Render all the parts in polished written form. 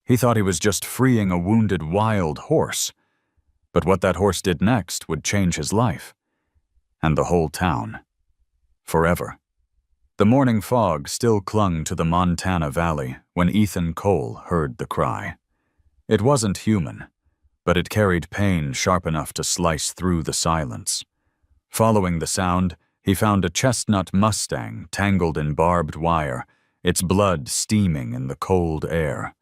He thought he was just freeing a wounded wild horse. But what that horse did next would change his life. And the whole town. Forever. The morning fog still clung to the Montana Valley when Ethan Cole heard the cry. It wasn't human, but it carried pain sharp enough to slice through the silence. Following the sound, he found a chestnut Mustang tangled in barbed wire, its blood steaming in the cold air.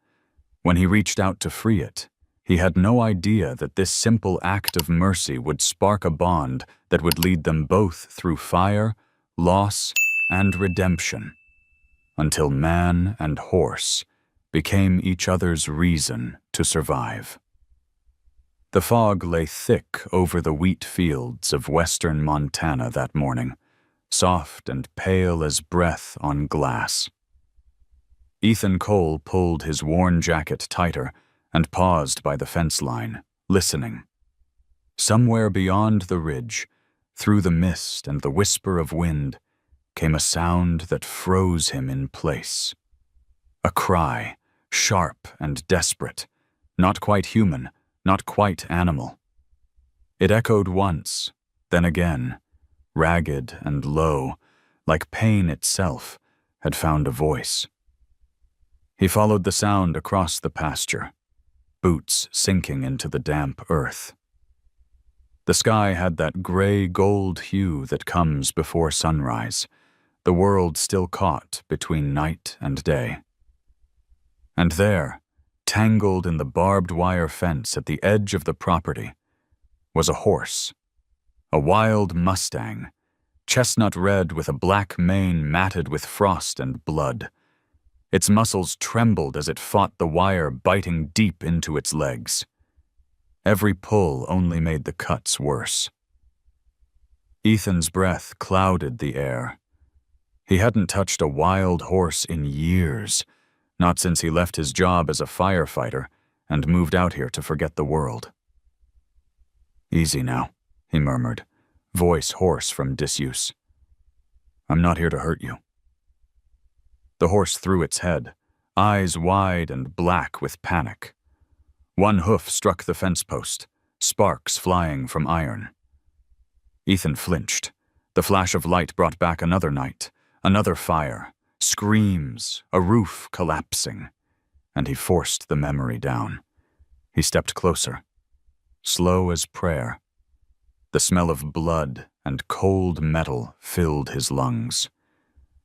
When he reached out to free it, he had no idea that this simple act of mercy would spark a bond that would lead them both through fire, loss, and redemption, until man and horse became each other's reason to survive. The fog lay thick over the wheat fields of western Montana that morning, soft and pale as breath on glass. Ethan Cole pulled his worn jacket tighter and paused by the fence line, listening. Somewhere beyond the ridge, through the mist and the whisper of wind, came a sound that froze him in place. A cry, sharp and desperate, not quite human, not quite animal. It echoed once, then again, ragged and low, like pain itself had found a voice. He followed the sound across the pasture, boots sinking into the damp earth. The sky had that gray gold hue that comes before sunrise, the world still caught between night and day. And there, tangled in the barbed wire fence at the edge of the property, was a horse, a wild Mustang, chestnut red with a black mane matted with frost and blood. Its muscles trembled as it fought the wire biting deep into its legs. Every pull only made the cuts worse. Ethan's breath clouded the air. He hadn't touched a wild horse in years, not since he left his job as a firefighter and moved out here to forget the world. "Easy now," he murmured, voice hoarse from disuse. "I'm not here to hurt you." The horse threw its head, eyes wide and black with panic. One hoof struck the fence post, sparks flying from iron. Ethan flinched. The flash of light brought back another night, another fire, screams, a roof collapsing, and he forced the memory down. He stepped closer, slow as prayer. The smell of blood and cold metal filled his lungs.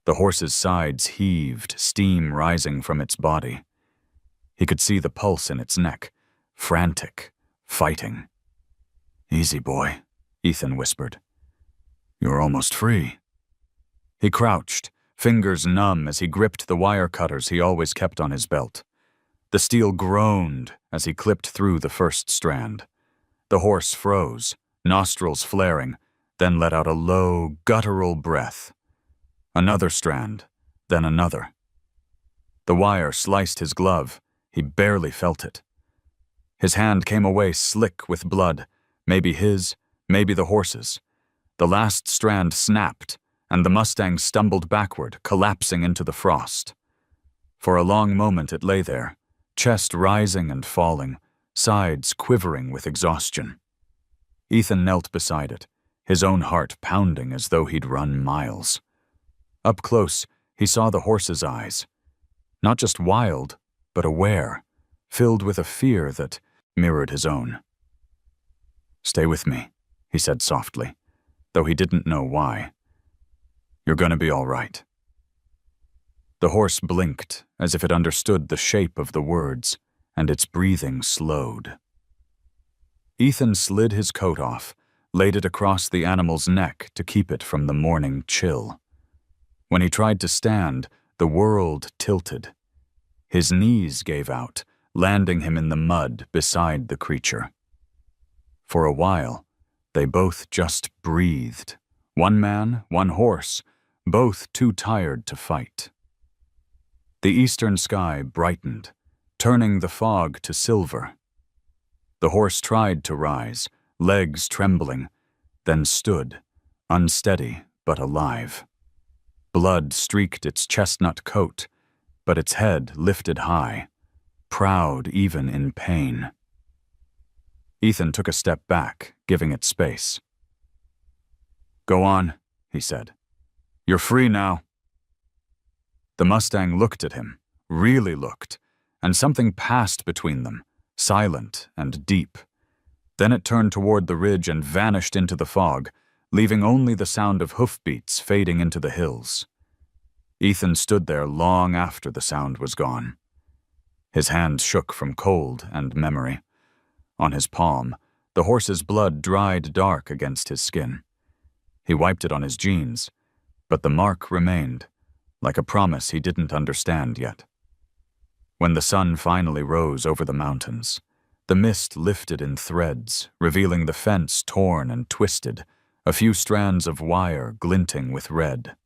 The horse's sides heaved, steam rising from its body. He could see the pulse in its neck, frantic, fighting. "Easy, boy," Ethan whispered. "You're almost free." He crouched, fingers numb as he gripped the wire cutters he always kept on his belt. The steel groaned as he clipped through the first strand. The horse froze, nostrils flaring, then let out a low, guttural breath. Another strand, then another. The wire sliced his glove. He barely felt it. His hand came away slick with blood, maybe his, maybe the horse's. The last strand snapped, and the Mustang stumbled backward, collapsing into the frost. For a long moment it lay there, chest rising and falling, sides quivering with exhaustion. Ethan knelt beside it, his own heart pounding as though he'd run miles. Up close, he saw the horse's eyes. Not just wild, but aware, filled with a fear that mirrored his own. "Stay with me," he said softly, though he didn't know why. "You're gonna be all right." The horse blinked, as if it understood the shape of the words, and its breathing slowed. Ethan slid his coat off, laid it across the animal's neck to keep it from the morning chill. When he tried to stand, the world tilted. His knees gave out, landing him in the mud beside the creature. For a while, they both just breathed. One man, one horse, both too tired to fight. The eastern sky brightened, turning the fog to silver. The horse tried to rise, legs trembling, then stood, unsteady but alive. Blood streaked its chestnut coat, but its head lifted high. proud even in pain. Ethan took a step back, giving it space. "Go on," he said. "You're free now." The Mustang looked at him, really looked, and something passed between them, silent and deep. Then it turned toward the ridge and vanished into the fog, leaving only the sound of hoofbeats fading into the hills. Ethan stood there long after the sound was gone. His hands shook from cold and memory. On his palm, the horse's blood dried dark against his skin. He wiped it on his jeans, but the mark remained, like a promise he didn't understand yet. When the sun finally rose over the mountains, the mist lifted in threads, revealing the fence torn and twisted, a few strands of wire glinting with red.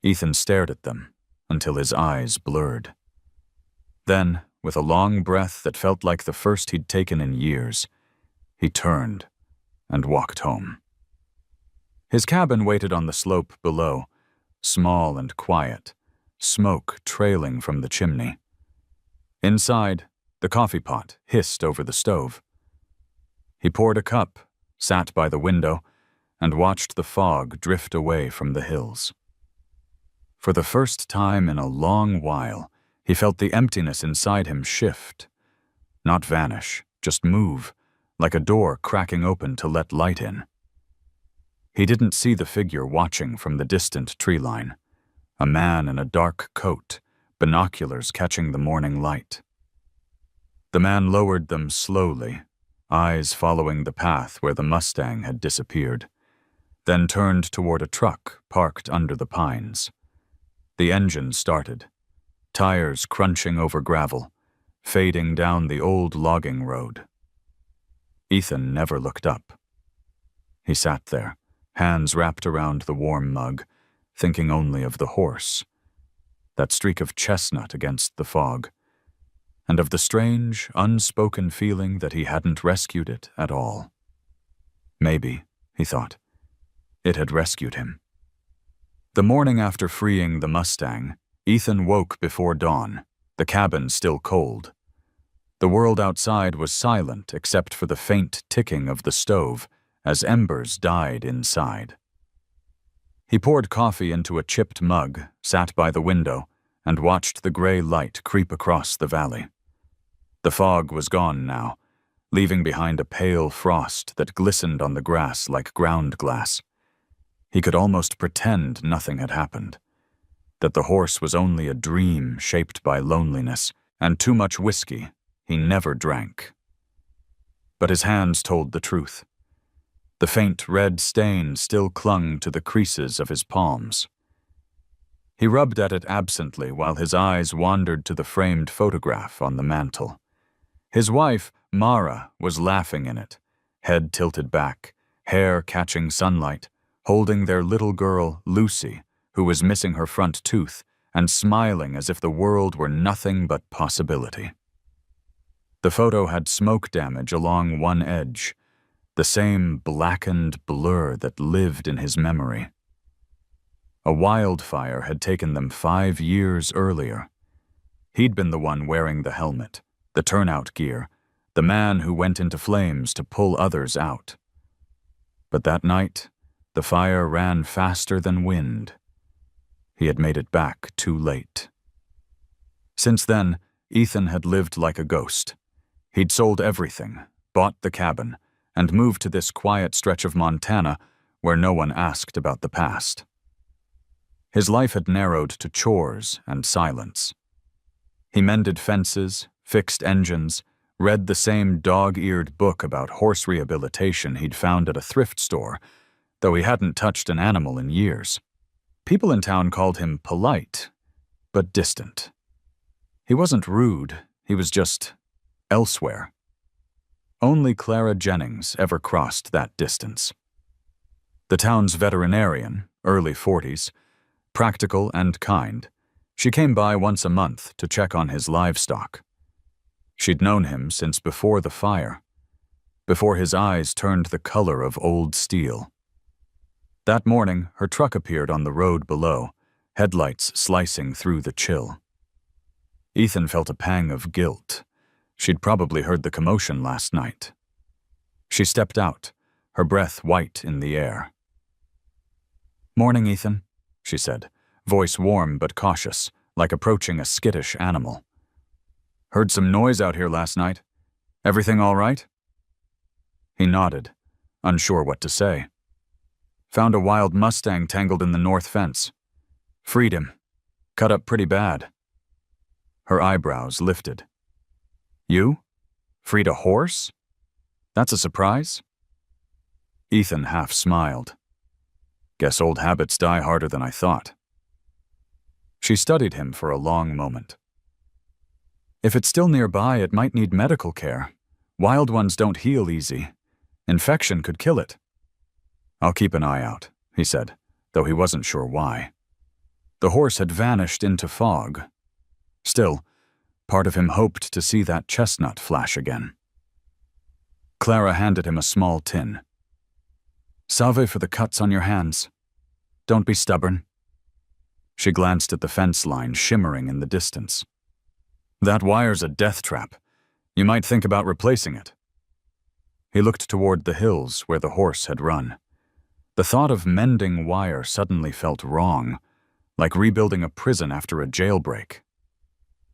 Ethan stared at them until his eyes blurred. Then, with a long breath that felt like the first he'd taken in years, he turned and walked home. His cabin waited on the slope below, small and quiet, smoke trailing from the chimney. Inside, the coffee pot hissed over the stove. He poured a cup, sat by the window, and watched the fog drift away from the hills. For the first time in a long while, he felt the emptiness inside him shift. Not vanish, just move, like a door cracking open to let light in. He didn't see the figure watching from the distant tree line, a man in a dark coat, binoculars catching the morning light. The man lowered them slowly, eyes following the path where the Mustang had disappeared, then turned toward a truck parked under the pines. The engine started, tires crunching over gravel, fading down the old logging road. Ethan never looked up. He sat there, hands wrapped around the warm mug, thinking only of the horse, that streak of chestnut against the fog, and of the strange, unspoken feeling that he hadn't rescued it at all. Maybe, he thought, it had rescued him. The morning after freeing the Mustang, Ethan woke before dawn, the cabin still cold. The world outside was silent except for the faint ticking of the stove as embers died inside. He poured coffee into a chipped mug, sat by the window, and watched the gray light creep across the valley. The fog was gone now, leaving behind a pale frost that glistened on the grass like ground glass. He could almost pretend nothing had happened, that the horse was only a dream shaped by loneliness and too much whiskey he never drank. But his hands told the truth. The faint red stain still clung to the creases of his palms. He rubbed at it absently while his eyes wandered to the framed photograph on the mantel. His wife, Mara, was laughing in it, head tilted back, hair catching sunlight, holding their little girl, Lucy, who was missing her front tooth, and smiling as if the world were nothing but possibility. The photo had smoke damage along one edge, the same blackened blur that lived in his memory. A wildfire had taken them 5 years earlier. He'd been the one wearing the helmet, the turnout gear, the man who went into flames to pull others out. But that night, the fire ran faster than wind. He had made it back too late. Since then, Ethan had lived like a ghost. He'd sold everything, bought the cabin, and moved to this quiet stretch of Montana where no one asked about the past. His life had narrowed to chores and silence. He mended fences, fixed engines, read the same dog-eared book about horse rehabilitation he'd found at a thrift store, though he hadn't touched an animal in years. People in town called him polite, but distant. He wasn't rude, he was just elsewhere. Only Clara Jennings ever crossed that distance. The town's veterinarian, early 40s, practical and kind, she came by once a month to check on his livestock. She'd known him since before the fire, before his eyes turned the color of old steel. That morning, her truck appeared on the road below, headlights slicing through the chill. Ethan felt a pang of guilt. She'd probably heard the commotion last night. She stepped out, her breath white in the air. "Morning, Ethan," she said, voice warm but cautious, like approaching a skittish animal. "Heard some noise out here last night. Everything all right?" He nodded, unsure what to say. "Found a wild Mustang tangled in the north fence. Freed him. Cut up pretty bad." Her eyebrows lifted. "You? Freed a horse? That's a surprise?" Ethan half smiled. "Guess old habits die harder than I thought." She studied him for a long moment. "If it's still nearby, it might need medical care. Wild ones don't heal easy. Infection could kill it." "I'll keep an eye out," he said, though he wasn't sure why. The horse had vanished into fog. Still, part of him hoped to see that chestnut flash again. Clara handed him a small tin. "Salve for the cuts on your hands. Don't be stubborn." She glanced at the fence line shimmering in the distance. "That wire's a death trap. You might think about replacing it." He looked toward the hills where the horse had run. The thought of mending wire suddenly felt wrong, like rebuilding a prison after a jailbreak.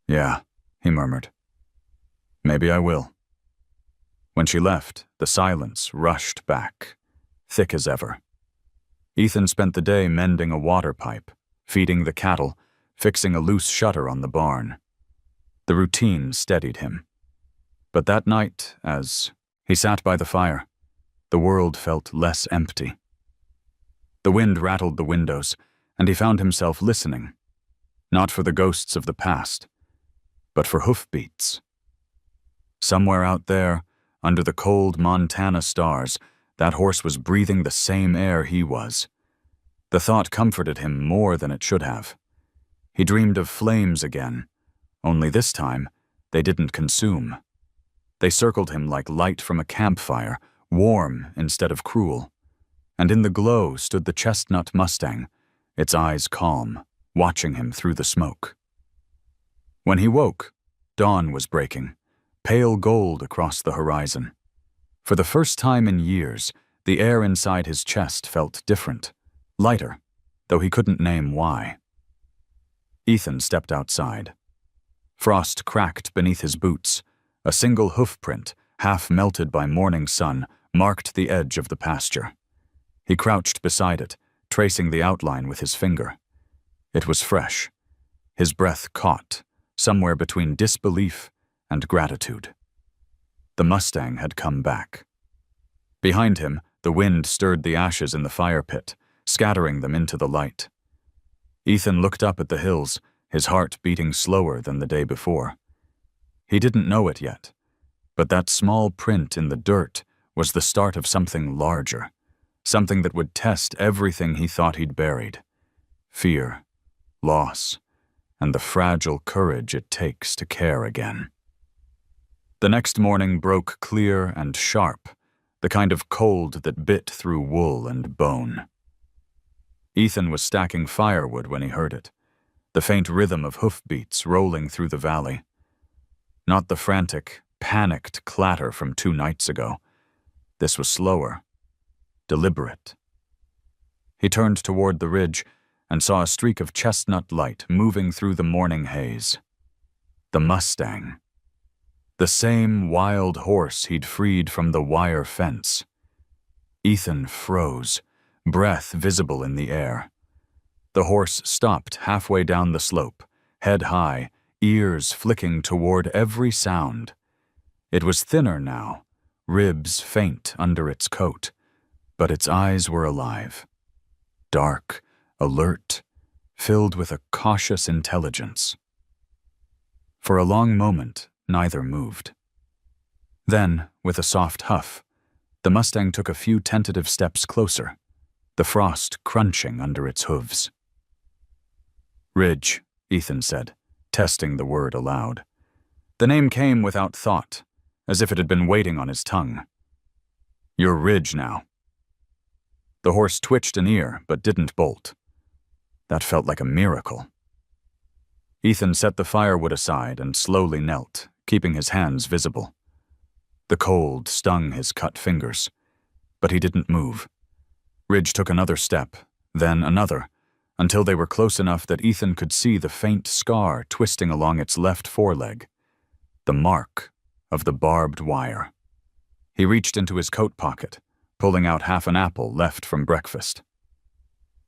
"Yeah," he murmured. "Maybe I will." When she left, the silence rushed back, thick as ever. Ethan spent the day mending a water pipe, feeding the cattle, fixing a loose shutter on the barn. The routine steadied him. But that night, as he sat by the fire, the world felt less empty. The wind rattled the windows, and he found himself listening, not for the ghosts of the past, but for hoofbeats. Somewhere out there, under the cold Montana stars, that horse was breathing the same air he was. The thought comforted him more than it should have. He dreamed of flames again, only this time they didn't consume. They circled him like light from a campfire, warm instead of cruel. And in the glow stood the chestnut Mustang, its eyes calm, watching him through the smoke. When he woke, dawn was breaking, pale gold across the horizon. For the first time in years, the air inside his chest felt different, lighter, though he couldn't name why. Ethan stepped outside. Frost cracked beneath his boots. A single hoof print, half melted by morning sun, marked the edge of the pasture. He crouched beside it, tracing the outline with his finger. It was fresh. His breath caught, somewhere between disbelief and gratitude. The Mustang had come back. Behind him, the wind stirred the ashes in the fire pit, scattering them into the light. Ethan looked up at the hills, his heart beating slower than the day before. He didn't know it yet, but that small print in the dirt was the start of something larger, something that would test everything he thought he'd buried. Fear, loss, and the fragile courage it takes to care again. The next morning broke clear and sharp, the kind of cold that bit through wool and bone. Ethan was stacking firewood when he heard it, the faint rhythm of hoofbeats rolling through the valley. Not the frantic, panicked clatter from 2 nights ago. This was slower, deliberate. He turned toward the ridge and saw a streak of chestnut light moving through the morning haze. The Mustang. The same wild horse he'd freed from the wire fence. Ethan froze, breath visible in the air. The horse stopped halfway down the slope, head high, ears flicking toward every sound. It was thinner now, ribs faint under its coat, but its eyes were alive. Dark, alert, filled with a cautious intelligence. For a long moment, neither moved. Then, with a soft huff, the Mustang took a few tentative steps closer, the frost crunching under its hooves. "Ridge," Ethan said, testing the word aloud. The name came without thought, as if it had been waiting on his tongue. "You're Ridge now." The horse twitched an ear, but didn't bolt. That felt like a miracle. Ethan set the firewood aside and slowly knelt, keeping his hands visible. The cold stung his cut fingers, but he didn't move. Ridge took another step, then another, until they were close enough that Ethan could see the faint scar twisting along its left foreleg, the mark of the barbed wire. He reached into his coat pocket, pulling out half an apple left from breakfast.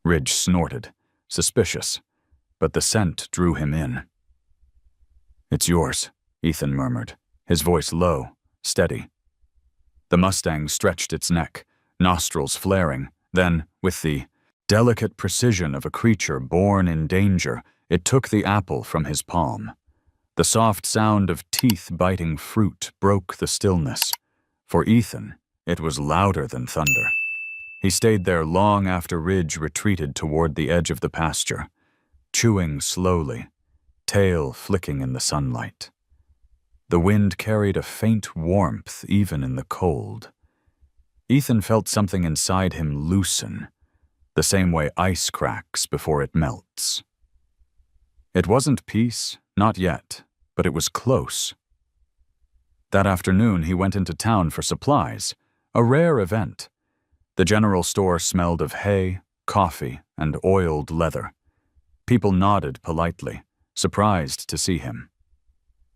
Ridge snorted, suspicious, but the scent drew him in. "It's yours," Ethan murmured, his voice low, steady. The Mustang stretched its neck, nostrils flaring, then, with the delicate precision of a creature born in danger, it took the apple from his palm. The soft sound of teeth biting fruit broke the stillness. For Ethan, it was louder than thunder. He stayed there long after Ridge retreated toward the edge of the pasture, chewing slowly, tail flicking in the sunlight. The wind carried a faint warmth even in the cold. Ethan felt something inside him loosen, the same way ice cracks before it melts. It wasn't peace, not yet, but it was close. That afternoon he went into town for supplies, a rare event. The general store smelled of hay, coffee, and oiled leather. People nodded politely, surprised to see him.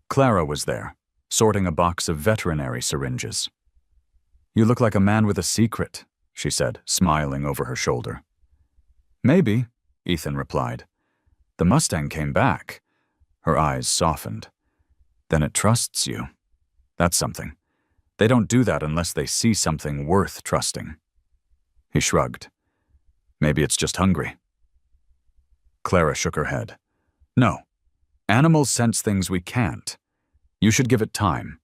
Clara was there, sorting a box of veterinary syringes. "You look like a man with a secret," she said, smiling over her shoulder. "Maybe," Ethan replied. "The Mustang came back." Her eyes softened. "Then it trusts you. That's something. They don't do that unless they see something worth trusting." He shrugged. "Maybe it's just hungry." Clara shook her head. "No. Animals sense things we can't. You should give it time.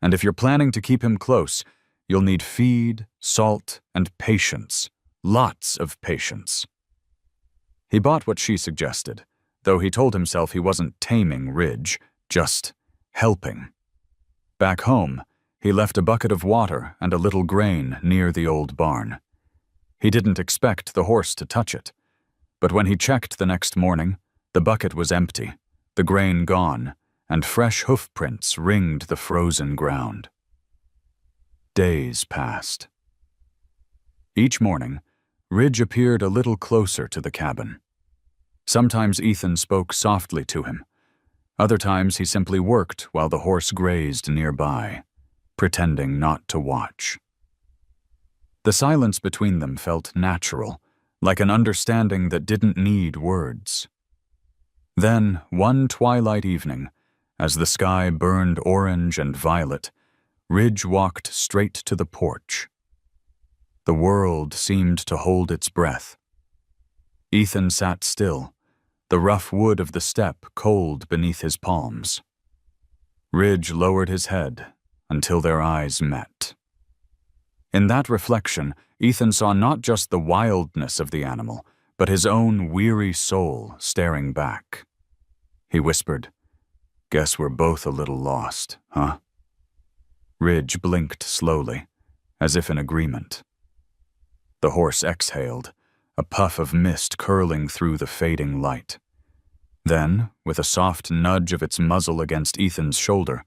And if you're planning to keep him close, you'll need feed, salt, and patience. Lots of patience." He bought what she suggested, though he told himself he wasn't taming Ridge, just helping. Back home, he left a bucket of water and a little grain near the old barn. He didn't expect the horse to touch it, but when he checked the next morning, the bucket was empty, the grain gone, and fresh hoof prints ringed the frozen ground. Days passed. Each morning, Ridge appeared a little closer to the cabin. Sometimes Ethan spoke softly to him. Other times he simply worked while the horse grazed nearby, pretending not to watch. The silence between them felt natural, like an understanding that didn't need words. Then, one twilight evening, as the sky burned orange and violet, Ridge walked straight to the porch. The world seemed to hold its breath. Ethan sat still, the rough wood of the step cold beneath his palms. Ridge lowered his head until their eyes met. In that reflection, Ethan saw not just the wildness of the animal, but his own weary soul staring back. He whispered, "Guess we're both a little lost, huh?" Ridge blinked slowly, as if in agreement. The horse exhaled, a puff of mist curling through the fading light. Then, with a soft nudge of its muzzle against Ethan's shoulder,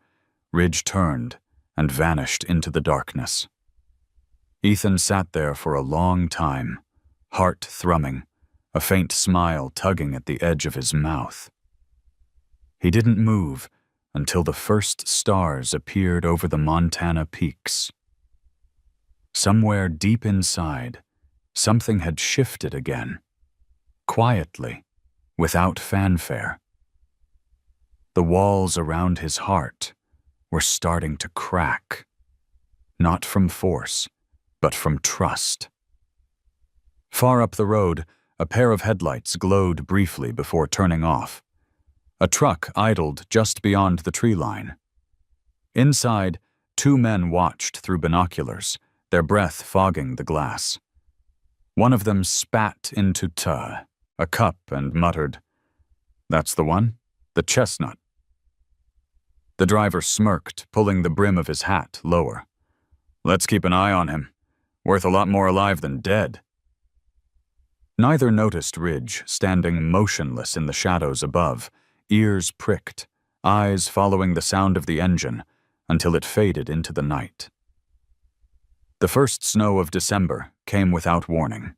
Ridge turned and vanished into the darkness. Ethan sat there for a long time, heart thrumming, a faint smile tugging at the edge of his mouth. He didn't move until the first stars appeared over the Montana peaks. Somewhere deep inside, something had shifted again, quietly, without fanfare. The walls around his heart were starting to crack, not from force, but from trust. Far up the road, a pair of headlights glowed briefly before turning off. A truck idled just beyond the tree line. Inside, two men watched through binoculars, their breath fogging the glass. One of them spat into a cup, and muttered, "That's the one? The chestnut." The driver smirked, pulling the brim of his hat lower. "Let's keep an eye on him. Worth a lot more alive than dead." Neither noticed Ridge standing motionless in the shadows above, ears pricked, eyes following the sound of the engine until it faded into the night. The first snow of December came without warning.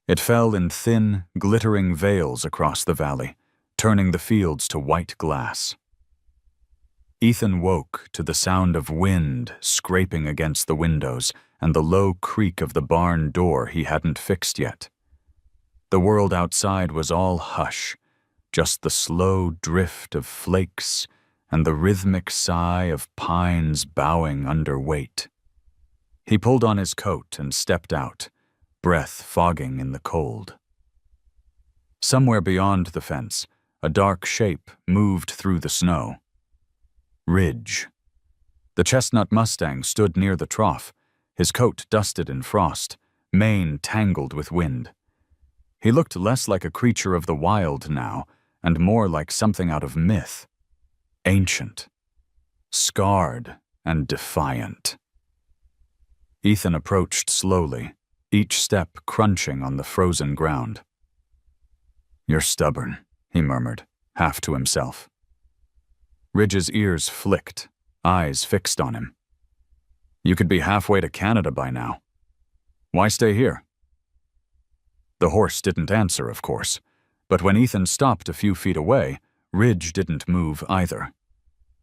It fell in thin, glittering veils across the valley, turning the fields to white glass. Ethan woke to the sound of wind scraping against the windows and the low creak of the barn door he hadn't fixed yet. The world outside was all hush, just the slow drift of flakes and the rhythmic sigh of pines bowing under weight. He pulled on his coat and stepped out, breath fogging in the cold. Somewhere beyond the fence, a dark shape moved through the snow. Ridge. The chestnut Mustang stood near the trough, his coat dusted in frost, mane tangled with wind. He looked less like a creature of the wild now, and more like something out of myth. Ancient, scarred, and defiant. Ethan approached slowly, each step crunching on the frozen ground. "You're stubborn," he murmured, half to himself. Ridge's ears flicked, eyes fixed on him. "You could be halfway to Canada by now. Why stay here?" The horse didn't answer, of course, but when Ethan stopped a few feet away, Ridge didn't move either.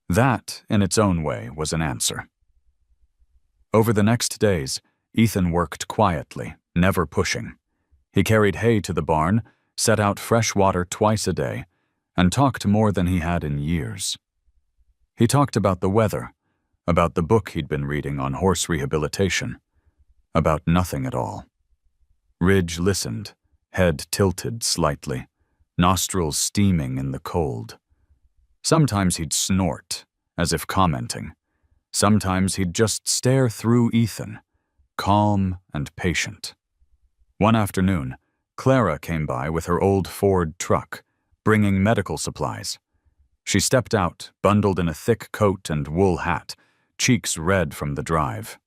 That, in its own way, was an answer. Over the next days, Ethan worked quietly, never pushing. He carried hay to the barn, set out fresh water twice a day, and talked more than he had in years. He talked about the weather, about the book he'd been reading on horse rehabilitation, about nothing at all. Ridge listened, head tilted slightly, nostrils steaming in the cold. Sometimes he'd snort, as if commenting. Sometimes he'd just stare through Ethan, calm and patient. One afternoon, Clara came by with her old Ford truck, bringing medical supplies. She stepped out, bundled in a thick coat and wool hat, cheeks red from the drive.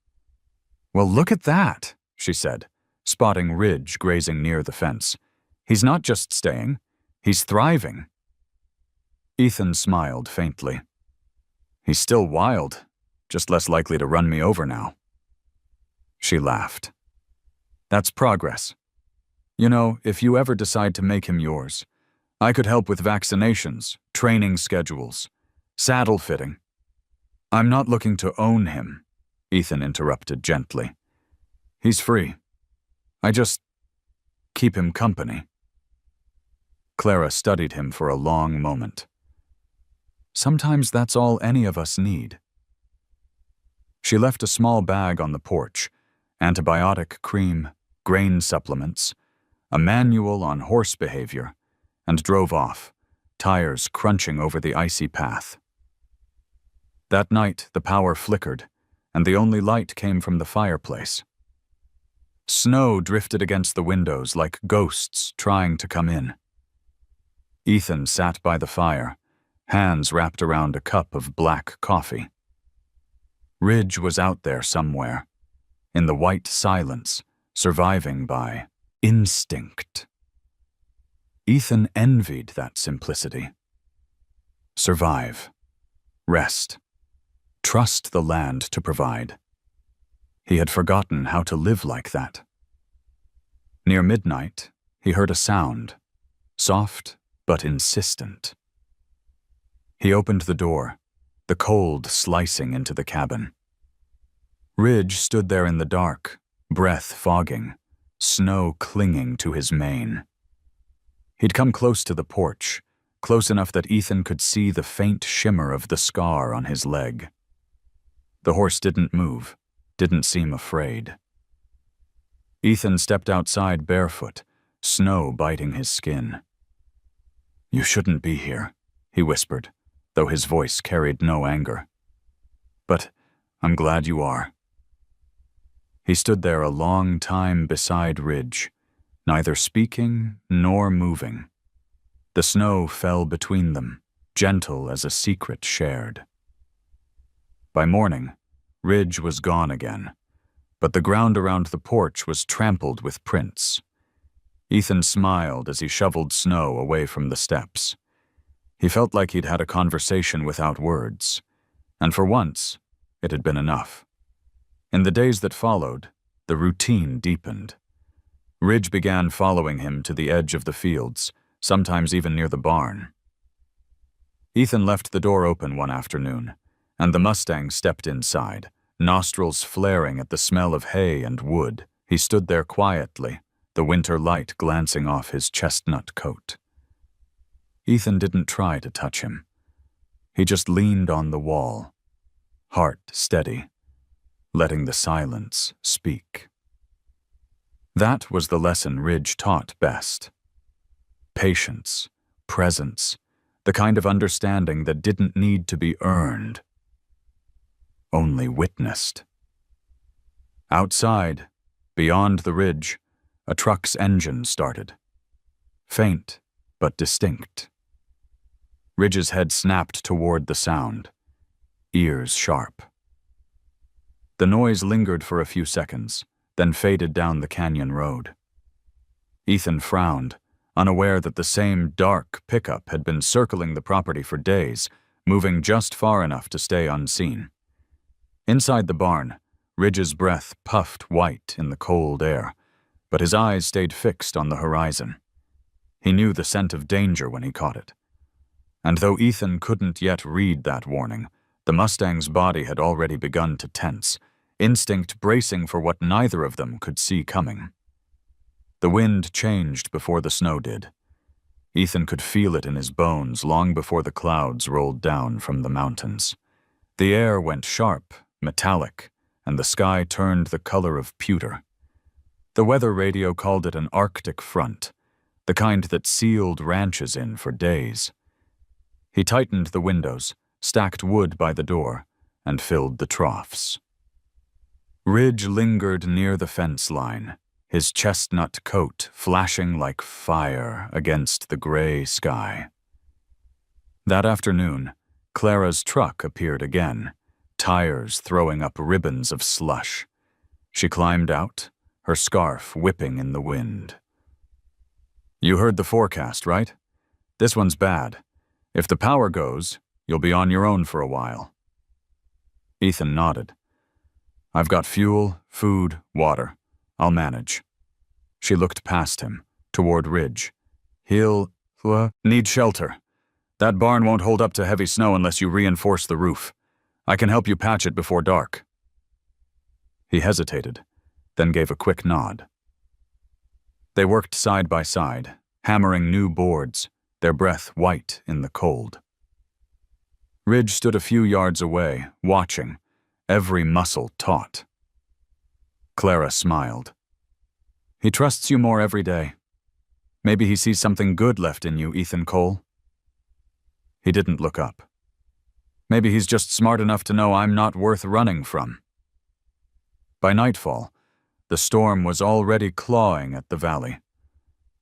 "Well, look at that," she said, spotting Ridge grazing near the fence. "He's not just staying, he's thriving." Ethan smiled faintly. "He's still wild, just less likely to run me over now." She laughed. "That's progress. You know, if you ever decide to make him yours, I could help with vaccinations, training schedules, saddle fitting." "I'm not looking to own him," Ethan interrupted gently. "He's free. I just keep him company." Clara studied him for a long moment. "Sometimes that's all any of us need." She left a small bag on the porch, antibiotic cream, grain supplements, a manual on horse behavior, and drove off, tires crunching over the icy path. That night, the power flickered, and the only light came from the fireplace. Snow drifted against the windows like ghosts trying to come in. Ethan sat by the fire, hands wrapped around a cup of black coffee. Ridge was out there somewhere, in the white silence, surviving by instinct. Ethan envied that simplicity. Survive. Rest. Trust the land to provide. He had forgotten how to live like that. Near midnight, he heard a sound, soft but insistent. He opened the door, the cold slicing into the cabin. Ridge stood there in the dark, breath fogging, snow clinging to his mane. He'd come close to the porch, close enough that Ethan could see the faint shimmer of the scar on his leg. The horse didn't move, didn't seem afraid. Ethan stepped outside barefoot, snow biting his skin. "You shouldn't be here," he whispered, though his voice carried no anger. "But I'm glad you are." He stood there a long time beside Ridge, neither speaking nor moving. The snow fell between them, gentle as a secret shared. By morning, Ridge was gone again, but the ground around the porch was trampled with prints. Ethan smiled as he shoveled snow away from the steps. He felt like he'd had a conversation without words, and for once, it had been enough. In the days that followed, the routine deepened. Ridge began following him to the edge of the fields, sometimes even near the barn. Ethan left the door open one afternoon, and the Mustang stepped inside, nostrils flaring at the smell of hay and wood. He stood there quietly, the winter light glancing off his chestnut coat. Ethan didn't try to touch him. He just leaned on the wall, heart steady, letting the silence speak. That was the lesson Ridge taught best. Patience, presence, the kind of understanding that didn't need to be earned, only witnessed. Outside, beyond the ridge, a truck's engine started. Faint, but distinct. Ridge's head snapped toward the sound, ears sharp. The noise lingered for a few seconds, then faded down the canyon road. Ethan frowned, unaware that the same dark pickup had been circling the property for days, moving just far enough to stay unseen. Inside the barn, Ridge's breath puffed white in the cold air, but his eyes stayed fixed on the horizon. He knew the scent of danger when he caught it. And though Ethan couldn't yet read that warning, the Mustang's body had already begun to tense, instinct bracing for what neither of them could see coming. The wind changed before the snow did. Ethan could feel it in his bones long before the clouds rolled down from the mountains. The air went sharp, metallic, and the sky turned the color of pewter. The weather radio called it an Arctic front, the kind that sealed ranches in for days. He tightened the windows, stacked wood by the door, and filled the troughs. Ridge lingered near the fence line, his chestnut coat flashing like fire against the gray sky. That afternoon, Clara's truck appeared again, tires throwing up ribbons of slush. She climbed out, her scarf whipping in the wind. "You heard the forecast, right? This one's bad. If the power goes, you'll be on your own for a while." Ethan nodded. "I've got fuel, food, water. I'll manage." She looked past him, toward Ridge. "He'll need shelter. That barn won't hold up to heavy snow unless you reinforce the roof. I can help you patch it before dark." He hesitated, then gave a quick nod. They worked side by side, hammering new boards, their breath white in the cold. Ridge stood a few yards away, watching, every muscle taut. Clara smiled. "He trusts you more every day. Maybe he sees something good left in you, Ethan Cole." He didn't look up. "Maybe he's just smart enough to know I'm not worth running from." By nightfall, the storm was already clawing at the valley.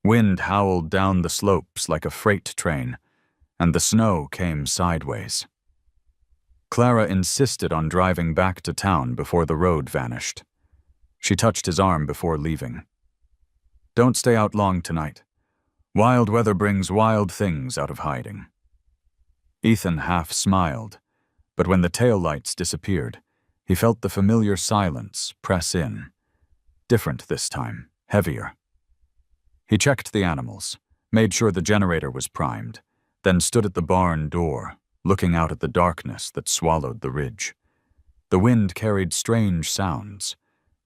Wind howled down the slopes like a freight train, and the snow came sideways. Clara insisted on driving back to town before the road vanished. She touched his arm before leaving. "Don't stay out long tonight. Wild weather brings wild things out of hiding." Ethan half smiled, but when the taillights disappeared, he felt the familiar silence press in. Different this time, heavier. He checked the animals, made sure the generator was primed, then stood at the barn door, looking out at the darkness that swallowed the ridge. The wind carried strange sounds,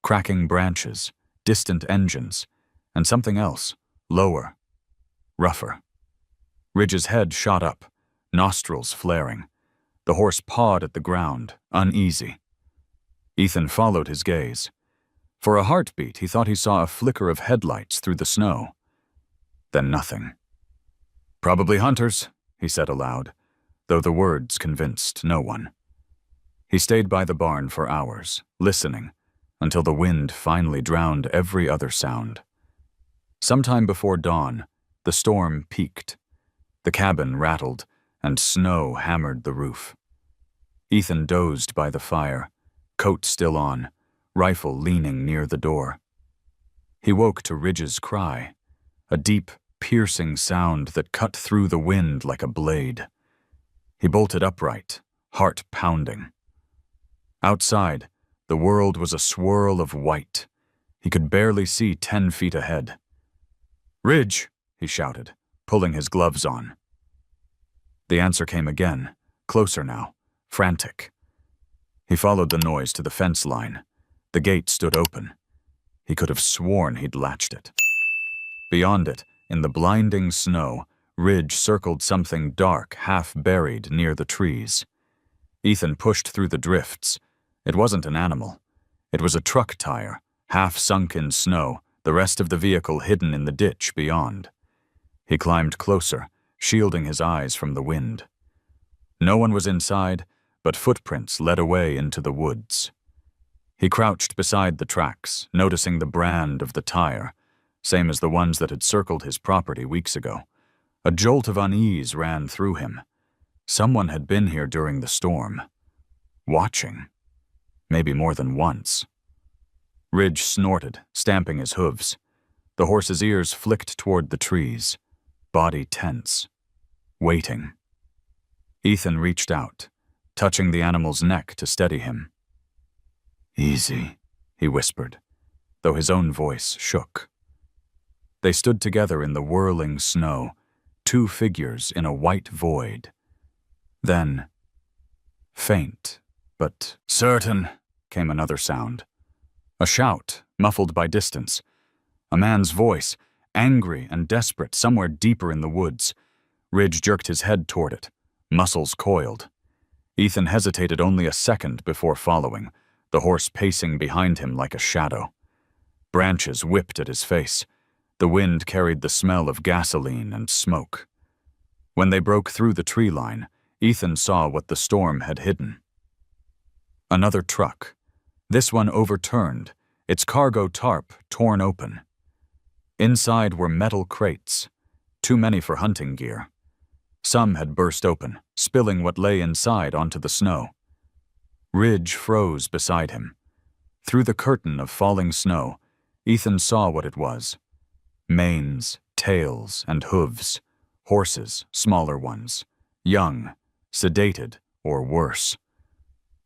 cracking branches, distant engines, and something else, lower, rougher. Ridge's head shot up, nostrils flaring. The horse pawed at the ground, uneasy. Ethan followed his gaze. For a heartbeat, he thought he saw a flicker of headlights through the snow. Then nothing. "Probably hunters," he said aloud, though the words convinced no one. He stayed by the barn for hours, listening, until the wind finally drowned every other sound. Sometime before dawn, the storm peaked. The cabin rattled, and snow hammered the roof. Ethan dozed by the fire, coat still on, rifle leaning near the door. He woke to Ridge's cry, a deep, piercing sound that cut through the wind like a blade. He bolted upright, heart pounding. Outside, the world was a swirl of white. He could barely see 10 feet ahead. "Ridge!" he shouted, pulling his gloves on. The answer came again, closer now, frantic. He followed the noise to the fence line. The gate stood open. He could have sworn he'd latched it. Beyond it, in the blinding snow, Ridge circled something dark, half-buried near the trees. Ethan pushed through the drifts. It wasn't an animal. It was a truck tire, half sunk in snow, the rest of the vehicle hidden in the ditch beyond. He climbed closer, shielding his eyes from the wind. No one was inside, but footprints led away into the woods. He crouched beside the tracks, noticing the brand of the tire, same as the ones that had circled his property weeks ago. A jolt of unease ran through him. Someone had been here during the storm. Watching. Maybe more than once. Ridge snorted, stamping his hooves. The horse's ears flicked toward the trees, body tense, waiting. Ethan reached out, touching the animal's neck to steady him. "Easy," he whispered, though his own voice shook. They stood together in the whirling snow, 2 figures in a white void. Then, faint, but certain, came another sound. A shout, muffled by distance. A man's voice, angry and desperate, somewhere deeper in the woods. Ridge jerked his head toward it, muscles coiled. Ethan hesitated only a second before following, the horse pacing behind him like a shadow. Branches whipped at his face. The wind carried the smell of gasoline and smoke. When they broke through the tree line, Ethan saw what the storm had hidden. Another truck. This one overturned, its cargo tarp torn open. Inside were metal crates, too many for hunting gear. Some had burst open, spilling what lay inside onto the snow. Ridge froze beside him. Through the curtain of falling snow, Ethan saw what it was. Manes, tails, and hooves. Horses, smaller ones. Young, sedated, or worse.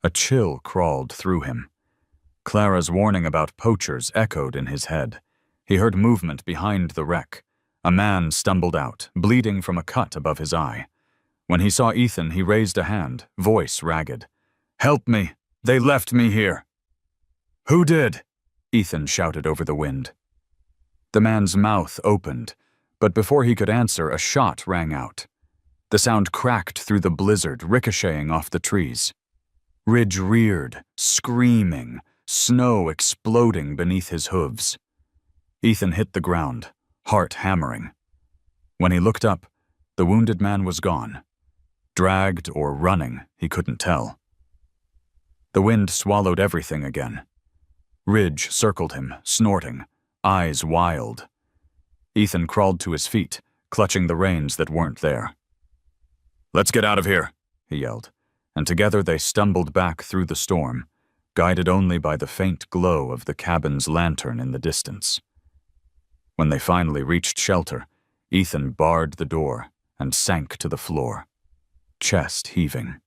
A chill crawled through him. Clara's warning about poachers echoed in his head. He heard movement behind the wreck. A man stumbled out, bleeding from a cut above his eye. When he saw Ethan, he raised a hand, voice ragged. "Help me! They left me here!" "Who did?" Ethan shouted over the wind. The man's mouth opened, but before he could answer, a shot rang out. The sound cracked through the blizzard, ricocheting off the trees. Ridge reared, screaming, snow exploding beneath his hooves. Ethan hit the ground, heart hammering. When he looked up, the wounded man was gone. Dragged or running, he couldn't tell. The wind swallowed everything again. Ridge circled him, snorting, eyes wild. Ethan crawled to his feet, clutching the reins that weren't there. "Let's get out of here," he yelled, and together they stumbled back through the storm, guided only by the faint glow of the cabin's lantern in the distance. When they finally reached shelter, Ethan barred the door and sank to the floor, chest heaving.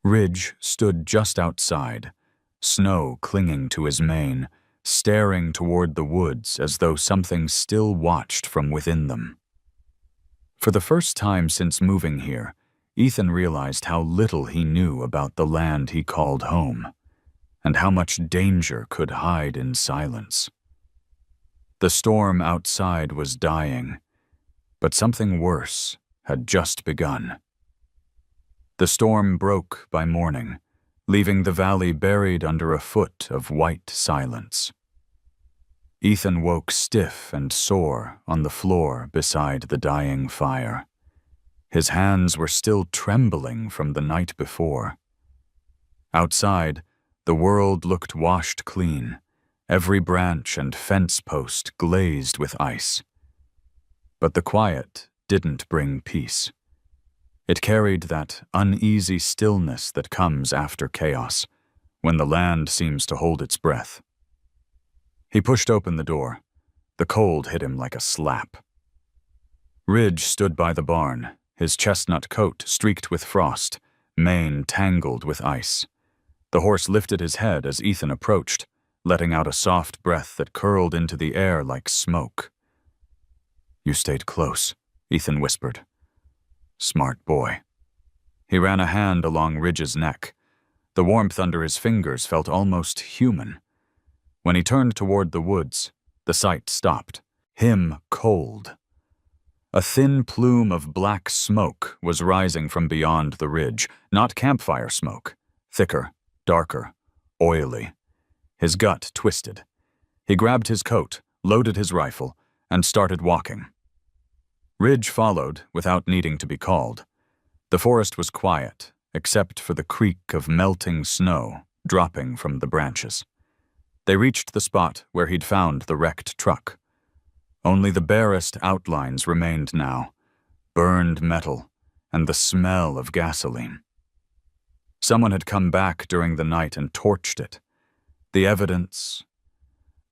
Ridge stood just outside, snow clinging to his mane, staring toward the woods as though something still watched from within them. For the first time since moving here, Ethan realized how little he knew about the land he called home, and how much danger could hide in silence. The storm outside was dying, but something worse had just begun. The storm broke by morning, leaving the valley buried under a foot of white silence. Ethan woke stiff and sore on the floor beside the dying fire. His hands were still trembling from the night before. Outside, the world looked washed clean, every branch and fence post glazed with ice. But the quiet didn't bring peace. It carried that uneasy stillness that comes after chaos, when the land seems to hold its breath. He pushed open the door. The cold hit him like a slap. Ridge stood by the barn, his chestnut coat streaked with frost, mane tangled with ice. The horse lifted his head as Ethan approached, letting out a soft breath that curled into the air like smoke. "You stayed close," Ethan whispered. "Smart boy." He ran a hand along Ridge's neck. The warmth under his fingers felt almost human. When he turned toward the woods, the sight stopped. Him cold. A thin plume of black smoke was rising from beyond the ridge, not campfire smoke. Thicker, darker, oily. His gut twisted. He grabbed his coat, loaded his rifle, and started walking. Ridge followed without needing to be called. The forest was quiet, except for the creak of melting snow dropping from the branches. They reached the spot where he'd found the wrecked truck. Only the barest outlines remained now, burned metal and the smell of gasoline. Someone had come back during the night and torched it. The evidence,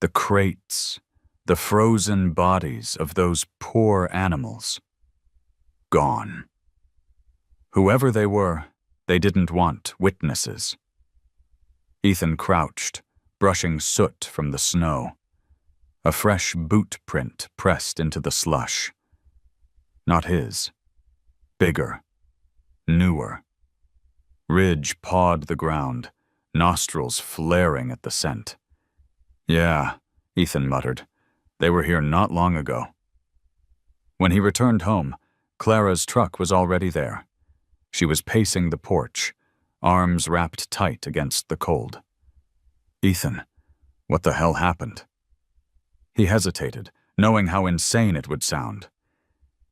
the crates, the frozen bodies of those poor animals. Gone. Whoever they were, they didn't want witnesses. Ethan crouched, brushing soot from the snow. A fresh boot print pressed into the slush. Not his. Bigger. Newer. Ridge pawed the ground, nostrils flaring at the scent. "Yeah," Ethan muttered. "They were here not long ago." When he returned home, Clara's truck was already there. She was pacing the porch, arms wrapped tight against the cold. "Ethan, what the hell happened?" He hesitated, knowing how insane it would sound.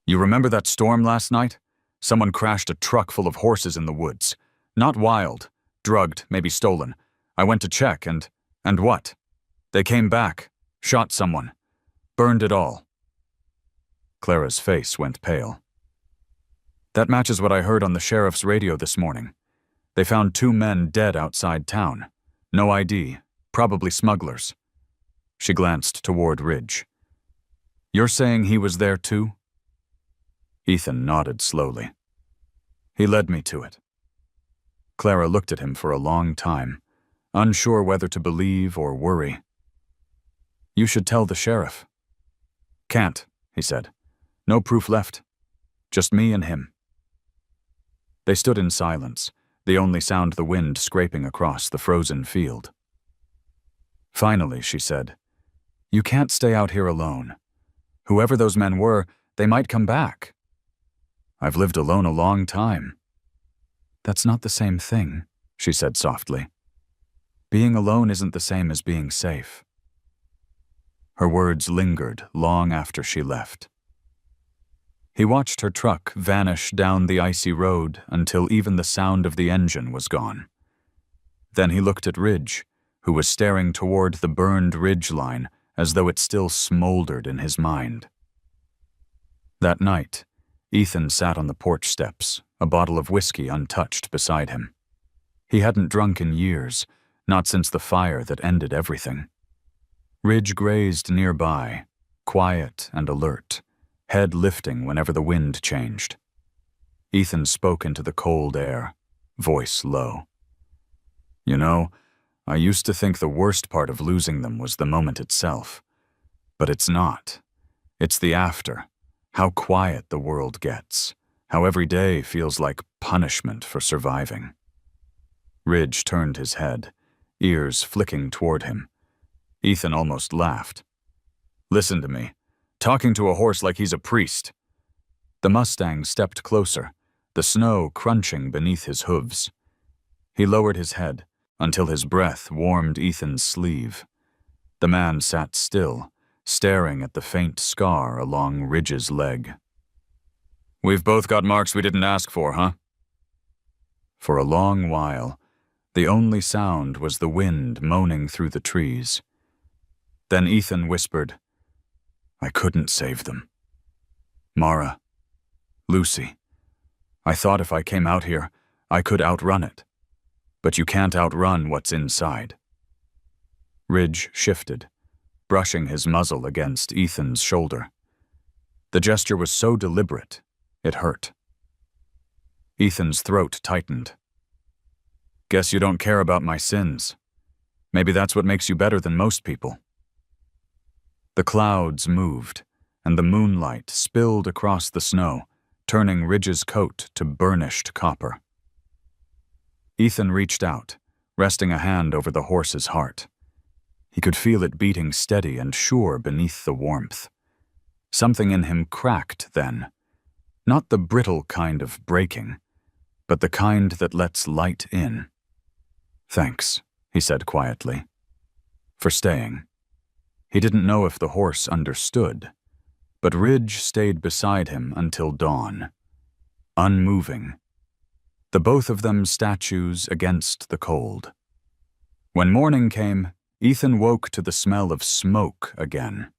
"You remember that storm last night? Someone crashed a truck full of horses in the woods. Not wild, drugged, maybe stolen. I went to check and what? They came back, shot someone, burned it all." Clara's face went pale. "That matches what I heard on the sheriff's radio this morning. They found 2 men dead outside town. No ID, probably smugglers." She glanced toward Ridge. "You're saying he was there too?" Ethan nodded slowly. "He led me to it." Clara looked at him for a long time, unsure whether to believe or worry. "You should tell the sheriff." "Can't," he said. "No proof left. Just me and him." They stood in silence, the only sound the wind scraping across the frozen field. Finally, she said, "You can't stay out here alone. Whoever those men were, they might come back." "I've lived alone a long time." "That's not the same thing," she said softly. "Being alone isn't the same as being safe." Her words lingered long after she left. He watched her truck vanish down the icy road until even the sound of the engine was gone. Then he looked at Ridge, who was staring toward the burned ridge line as though it still smoldered in his mind. That night, Ethan sat on the porch steps, a bottle of whiskey untouched beside him. He hadn't drunk in years, not since the fire that ended everything. Ridge grazed nearby, quiet and alert, head lifting whenever the wind changed. Ethan spoke into the cold air, voice low. "You know, I used to think the worst part of losing them was the moment itself. But it's not. It's the after, how quiet the world gets, how every day feels like punishment for surviving." Ridge turned his head, ears flicking toward him. Ethan almost laughed. "Listen to me. Talking to a horse like he's a priest." The Mustang stepped closer, the snow crunching beneath his hooves. He lowered his head until his breath warmed Ethan's sleeve. The man sat still, staring at the faint scar along Ridge's leg. "We've both got marks we didn't ask for, huh?" For a long while, the only sound was the wind moaning through the trees. Then Ethan whispered, "I couldn't save them. Mara, Lucy, I thought if I came out here, I could outrun it. But you can't outrun what's inside." Ridge shifted, brushing his muzzle against Ethan's shoulder. The gesture was so deliberate, it hurt. Ethan's throat tightened. Guess you don't care about my sins. Maybe that's what makes you better than most people. The clouds moved, and the moonlight spilled across the snow, turning Ridge's coat to burnished copper. Ethan reached out, resting a hand over the horse's heart. He could feel it beating steady and sure beneath the warmth. Something in him cracked then, not the brittle kind of breaking, but the kind that lets light in. Thanks, he said quietly, for staying. He didn't know if the horse understood, but Ridge stayed beside him until dawn, unmoving, the both of them statues against the cold. When morning came, Ethan woke to the smell of smoke again,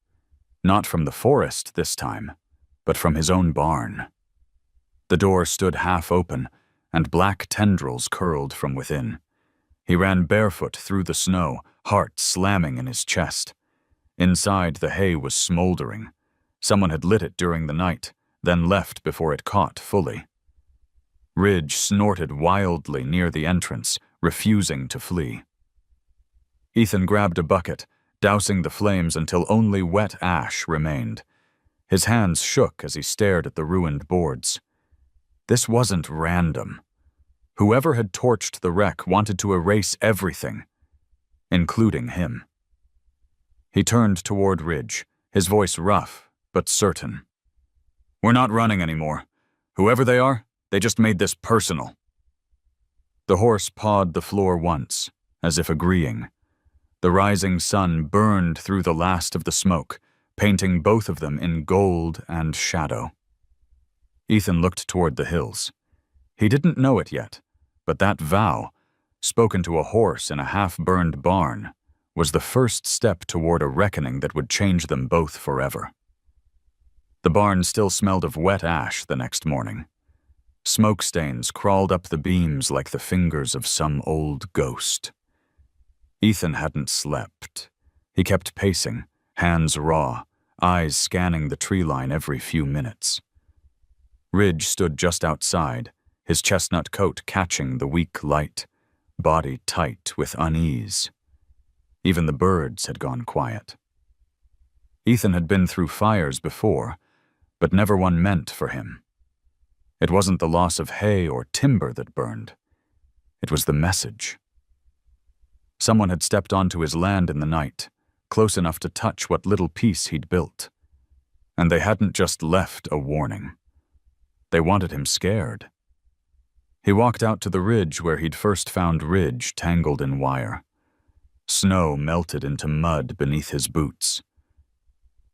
not from the forest this time, but from his own barn. The door stood half open, and black tendrils curled from within. He ran barefoot through the snow, heart slamming in his chest. Inside, the hay was smoldering. Someone had lit it during the night, then left before it caught fully. Ridge snorted wildly near the entrance, refusing to flee. Ethan grabbed a bucket, dousing the flames until only wet ash remained. His hands shook as he stared at the ruined boards. This wasn't random. Whoever had torched the wreck wanted to erase everything, including him. He turned toward Ridge, his voice rough but certain. We're not running anymore. Whoever they are, they just made this personal. The horse pawed the floor once, as if agreeing. The rising sun burned through the last of the smoke, painting both of them in gold and shadow. Ethan looked toward the hills. He didn't know it yet, but that vow, spoken to a horse in a half-burned barn, was the first step toward a reckoning that would change them both forever. The barn still smelled of wet ash the next morning. Smoke stains crawled up the beams like the fingers of some old ghost. Ethan hadn't slept. He kept pacing, hands raw, eyes scanning the tree line every few minutes. Ridge stood just outside, his chestnut coat catching the weak light, body tight with unease. Even the birds had gone quiet. Ethan had been through fires before, but never one meant for him. It wasn't the loss of hay or timber that burned. It was the message. Someone had stepped onto his land in the night, close enough to touch what little piece he'd built. And they hadn't just left a warning. They wanted him scared. He walked out to the ridge where he'd first found Ridge tangled in wire. Snow melted into mud beneath his boots.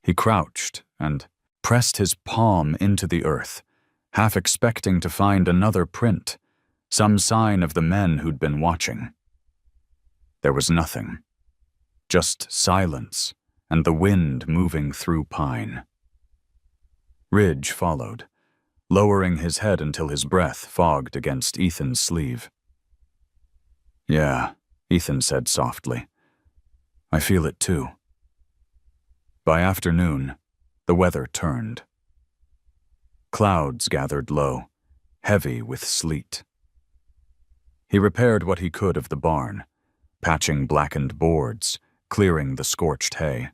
He crouched and pressed his palm into the earth, half expecting to find another print, some sign of the men who'd been watching. There was nothing, just silence and the wind moving through pine. Ridge followed, lowering his head until his breath fogged against Ethan's sleeve. Yeah, Ethan said softly. I feel it too. By afternoon, the weather turned. Clouds gathered low, heavy with sleet. He repaired what he could of the barn, patching blackened boards, clearing the scorched hay.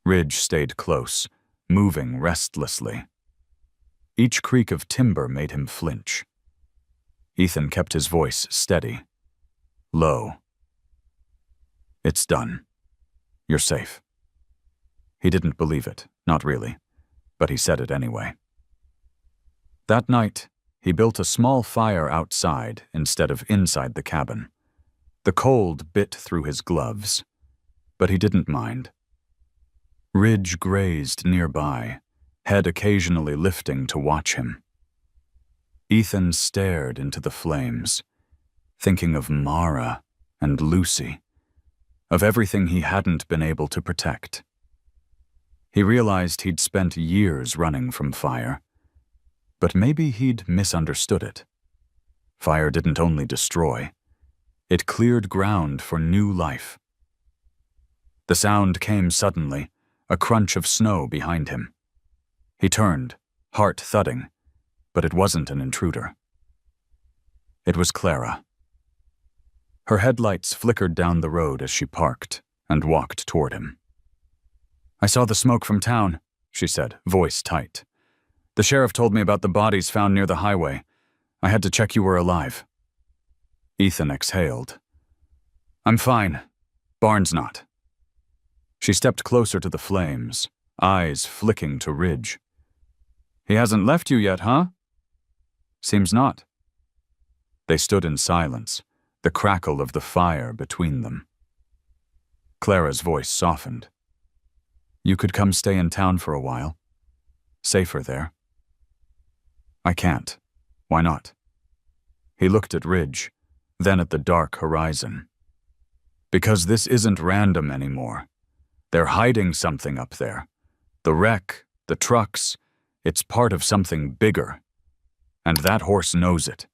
Ridge stayed close, moving restlessly. Each creak of timber made him flinch. Ethan kept his voice steady, low. It's done. You're safe. He didn't believe it, not really, but he said it anyway. That night, he built a small fire outside instead of inside the cabin. The cold bit through his gloves, but he didn't mind. Ridge grazed nearby, head occasionally lifting to watch him. Ethan stared into the flames, thinking of Mara and Lucy, of everything he hadn't been able to protect. He realized he'd spent years running from fire, but maybe he'd misunderstood it. Fire didn't only destroy, it cleared ground for new life. The sound came suddenly, a crunch of snow behind him. He turned, heart thudding, but it wasn't an intruder. It was Clara. Her headlights flickered down the road as she parked and walked toward him. "I saw the smoke from town," she said, voice tight. "The sheriff told me about the bodies found near the highway. I had to check you were alive." Ethan exhaled. "I'm fine. Barnes not." She stepped closer to the flames, eyes flicking to Ridge. "He hasn't left you yet, huh?" "Seems not." They stood in silence, the crackle of the fire between them. Clara's voice softened. "You could come stay in town for a while. Safer there." "I can't. Why not?" He looked at Ridge, then at the dark horizon. "Because this isn't random anymore. They're hiding something up there. The wreck, the trucks, it's part of something bigger. And that horse knows it.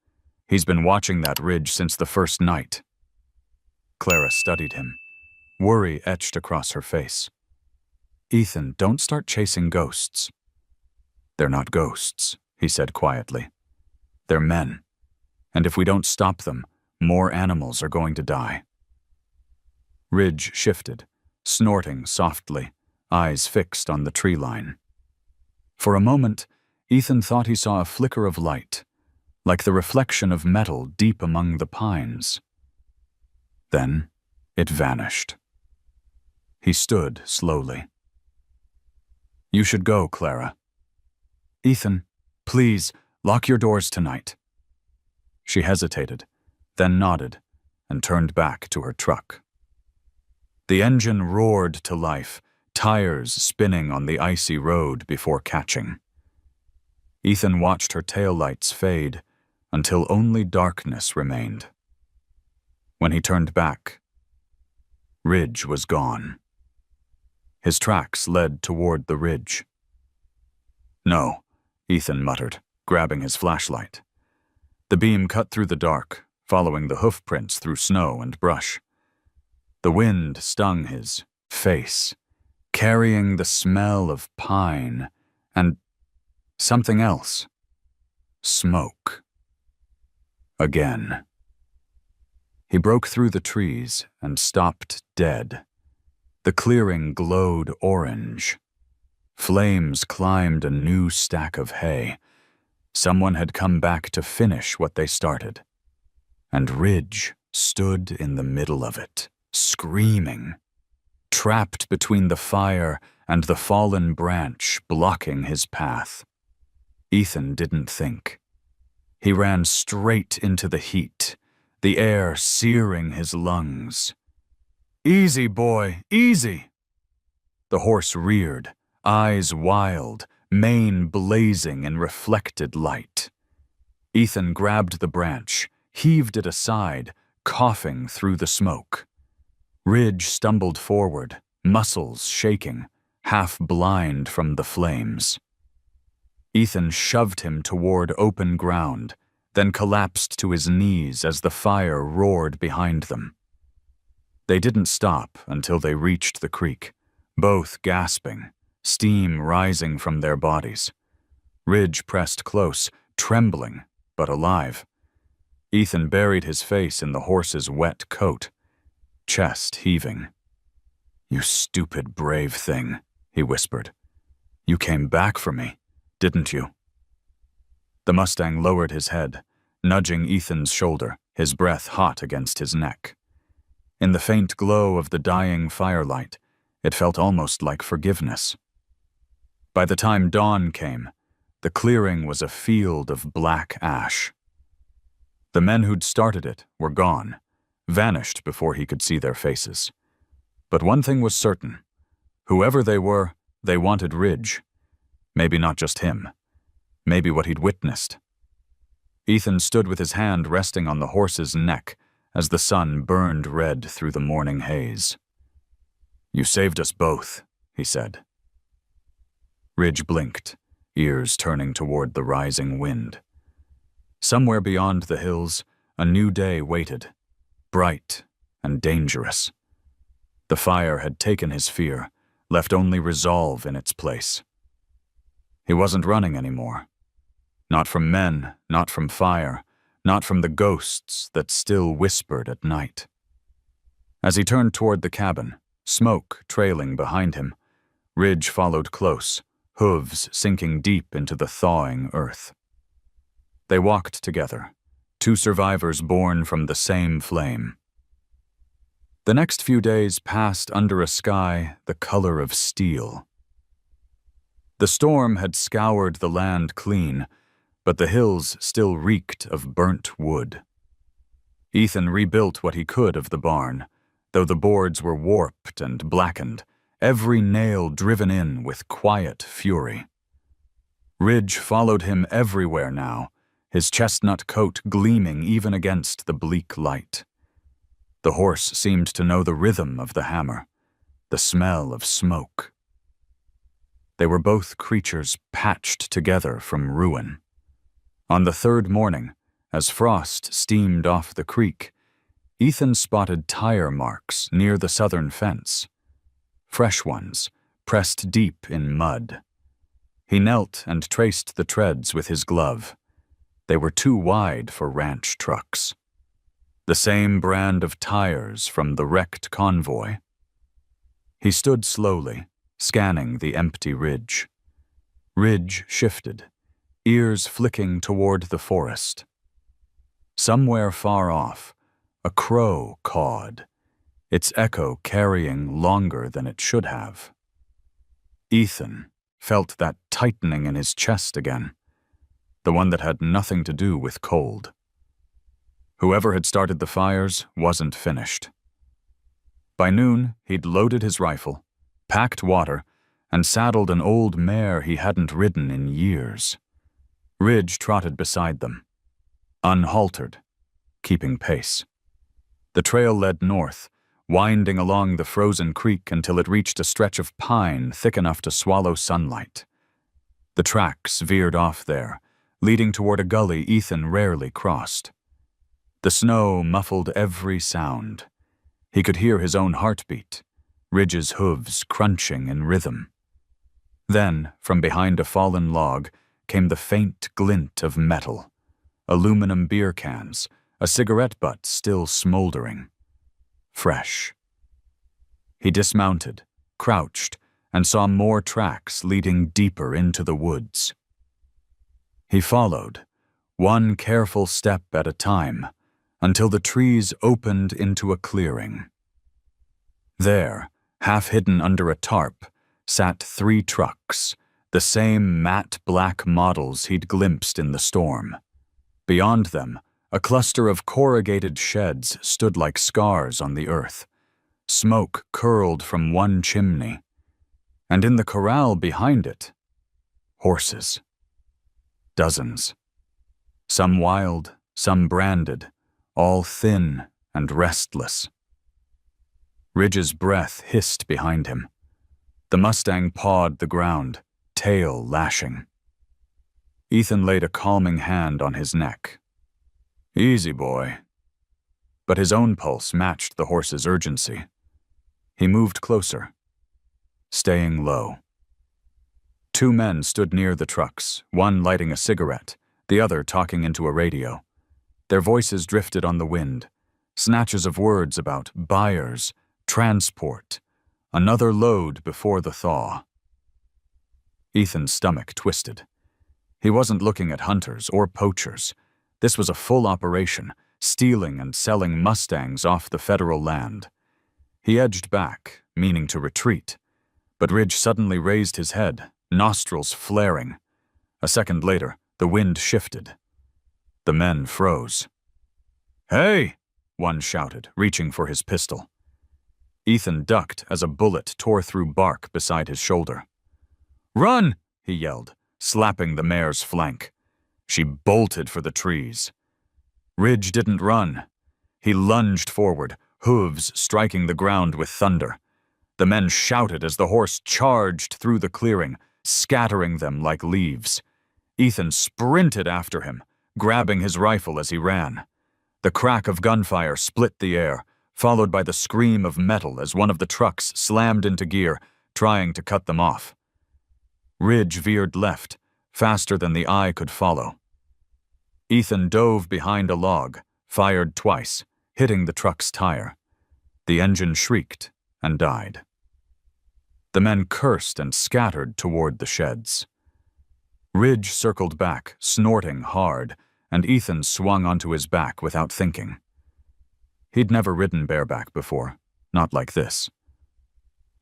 He's been watching that ridge since the first night." Clara studied him, worry etched across her face. "Ethan, don't start chasing ghosts." "They're not ghosts," he said quietly. "They're men. And if we don't stop them, more animals are going to die." Ridge shifted, snorting softly, eyes fixed on the tree line. For a moment, Ethan thought he saw a flicker of light, like the reflection of metal deep among the pines. Then it vanished. He stood slowly. "You should go, Clara." "Ethan, please, lock your doors tonight." She hesitated, then nodded, and turned back to her truck. The engine roared to life, tires spinning on the icy road before catching. Ethan watched her taillights fade until only darkness remained. When he turned back, Ridge was gone. His tracks led toward the ridge. "No," Ethan muttered, grabbing his flashlight. The beam cut through the dark, following the hoof prints through snow and brush. The wind stung his face, carrying the smell of pine and something else. Smoke. Again. He broke through the trees and stopped dead. The clearing glowed orange. Flames climbed a new stack of hay. Someone had come back to finish what they started. And Ridge stood in the middle of it, screaming, trapped between the fire and the fallen branch blocking his path. Ethan didn't think. He ran straight into the heat, the air searing his lungs. "Easy, boy, easy!" The horse reared, eyes wild, mane blazing in reflected light. Ethan grabbed the branch, heaved it aside, coughing through the smoke. Ridge stumbled forward, muscles shaking, half blind from the flames. Ethan shoved him toward open ground, then collapsed to his knees as the fire roared behind them. They didn't stop until they reached the creek, both gasping, steam rising from their bodies. Ridge pressed close, trembling, but alive. Ethan buried his face in the horse's wet coat, chest heaving. "You stupid, brave thing," he whispered. "You came back for me, didn't you?" The Mustang lowered his head, nudging Ethan's shoulder, his breath hot against his neck. In the faint glow of the dying firelight, it felt almost like forgiveness. By the time dawn came, the clearing was a field of black ash. The men who'd started it were gone, vanished before he could see their faces. But one thing was certain. Whoever they were, they wanted Ridge. Maybe not just him. Maybe what he'd witnessed. Ethan stood with his hand resting on the horse's neck as the sun burned red through the morning haze. "You saved us both," he said. Ridge blinked, ears turning toward the rising wind. Somewhere beyond the hills, a new day waited, bright and dangerous. The fire had taken his fear, left only resolve in its place. He wasn't running anymore. Not from men, not from fire, not from the ghosts that still whispered at night. As he turned toward the cabin, smoke trailing behind him, Ridge followed close, hooves sinking deep into the thawing earth. They walked together, two survivors born from the same flame. The next few days passed under a sky the color of steel. The storm had scoured the land clean, but the hills still reeked of burnt wood. Ethan rebuilt what he could of the barn, though the boards were warped and blackened, every nail driven in with quiet fury. Ridge followed him everywhere now, his chestnut coat gleaming even against the bleak light. The horse seemed to know the rhythm of the hammer, the smell of smoke. They were both creatures patched together from ruin. On the third morning, as frost steamed off the creek, Ethan spotted tire marks near the southern fence. Fresh ones, pressed deep in mud. He knelt and traced the treads with his glove. They were too wide for ranch trucks. The same brand of tires from the wrecked convoy. He stood slowly, scanning the empty ridge. Ridge shifted, ears flicking toward the forest. Somewhere far off, a crow cawed, its echo carrying longer than it should have. Ethan felt that tightening in his chest again, the one that had nothing to do with cold. Whoever had started the fires wasn't finished. By noon, he'd loaded his rifle, packed water, and saddled an old mare he hadn't ridden in years. Ridge trotted beside them, unhaltered, keeping pace. The trail led north, winding along the frozen creek until it reached a stretch of pine thick enough to swallow sunlight. The tracks veered off there, leading toward a gully Ethan rarely crossed. The snow muffled every sound. He could hear his own heartbeat, Ridge's hooves crunching in rhythm. Then, from behind a fallen log, came the faint glint of metal, aluminum beer cans, a cigarette butt still smoldering. Fresh. He dismounted, crouched, and saw more tracks leading deeper into the woods. He followed, one careful step at a time, until the trees opened into a clearing. There, half hidden under a tarp, sat 3 trucks, the same matte black models he'd glimpsed in the storm. Beyond them, a cluster of corrugated sheds stood like scars on the earth. Smoke curled from one chimney. And in the corral behind it, horses. Dozens. Some wild, some branded, all thin and restless. Ridge's breath hissed behind him. The Mustang pawed the ground, tail lashing. Ethan laid a calming hand on his neck. Easy, boy. But his own pulse matched the horse's urgency. He moved closer, staying low. 2 men stood near the trucks, one lighting a cigarette, the other talking into a radio. Their voices drifted on the wind, snatches of words about buyers, transport, another load before the thaw. Ethan's stomach twisted. He wasn't looking at hunters or poachers. This was a full operation, stealing and selling Mustangs off the federal land. He edged back, meaning to retreat, but Ridge suddenly raised his head, nostrils flaring. A second later, the wind shifted. The men froze. "Hey!" one shouted, reaching for his pistol. Ethan ducked as a bullet tore through bark beside his shoulder. "Run!" he yelled, slapping the mare's flank. She bolted for the trees. Ridge didn't run. He lunged forward, hooves striking the ground with thunder. The men shouted as the horse charged through the clearing, scattering them like leaves. Ethan sprinted after him, grabbing his rifle as he ran. The crack of gunfire split the air, followed by the scream of metal as one of the trucks slammed into gear, trying to cut them off. Ridge veered left, faster than the eye could follow. Ethan dove behind a log, fired twice, hitting the truck's tire. The engine shrieked and died. The men cursed and scattered toward the sheds. Ridge circled back, snorting hard, and Ethan swung onto his back without thinking. He'd never ridden bareback before, not like this.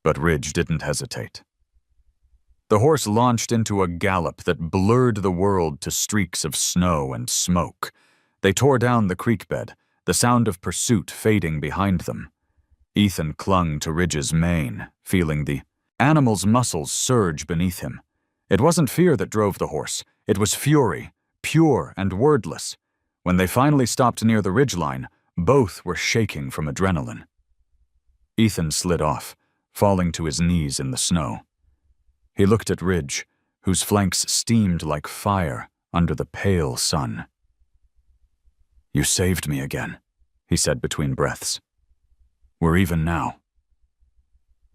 But Ridge didn't hesitate. The horse launched into a gallop that blurred the world to streaks of snow and smoke. They tore down the creek bed, the sound of pursuit fading behind them. Ethan clung to Ridge's mane, feeling the animal's muscles surge beneath him. It wasn't fear that drove the horse, it was fury, pure and wordless. When they finally stopped near the ridgeline, both were shaking from adrenaline. Ethan slid off, falling to his knees in the snow. He looked at Ridge, whose flanks steamed like fire under the pale sun. "You saved me again," he said between breaths. "We're even now."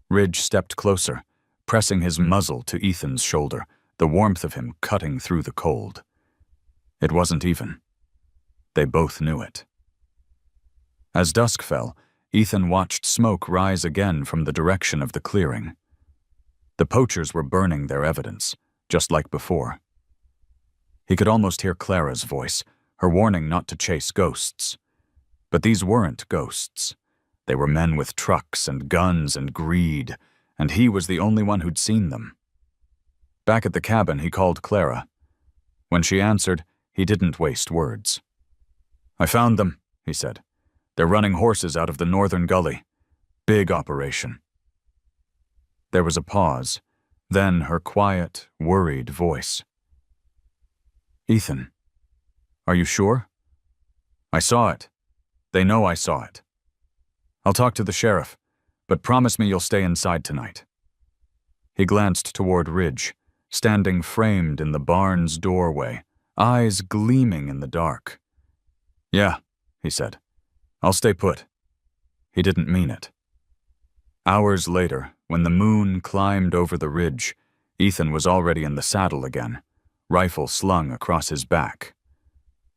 Ridge stepped closer, pressing his muzzle to Ethan's shoulder, the warmth of him cutting through the cold. It wasn't even. They both knew it. As dusk fell, Ethan watched smoke rise again from the direction of the clearing. The poachers were burning their evidence, just like before. He could almost hear Clara's voice, her warning not to chase ghosts. But these weren't ghosts. They were men with trucks and guns and greed, and he was the only one who'd seen them. Back at the cabin, he called Clara. When she answered, he didn't waste words. "I found them," he said. "They're running horses out of the northern gully. Big operation." There was a pause, then her quiet, worried voice. "Ethan, are you sure?" "I saw it. They know I saw it. I'll talk to the sheriff, but promise me you'll stay inside tonight." He glanced toward Ridge, standing framed in the barn's doorway, eyes gleaming in the dark. "Yeah," he said. "I'll stay put." He didn't mean it. Hours later, when the moon climbed over the ridge, Ethan was already in the saddle again, rifle slung across his back.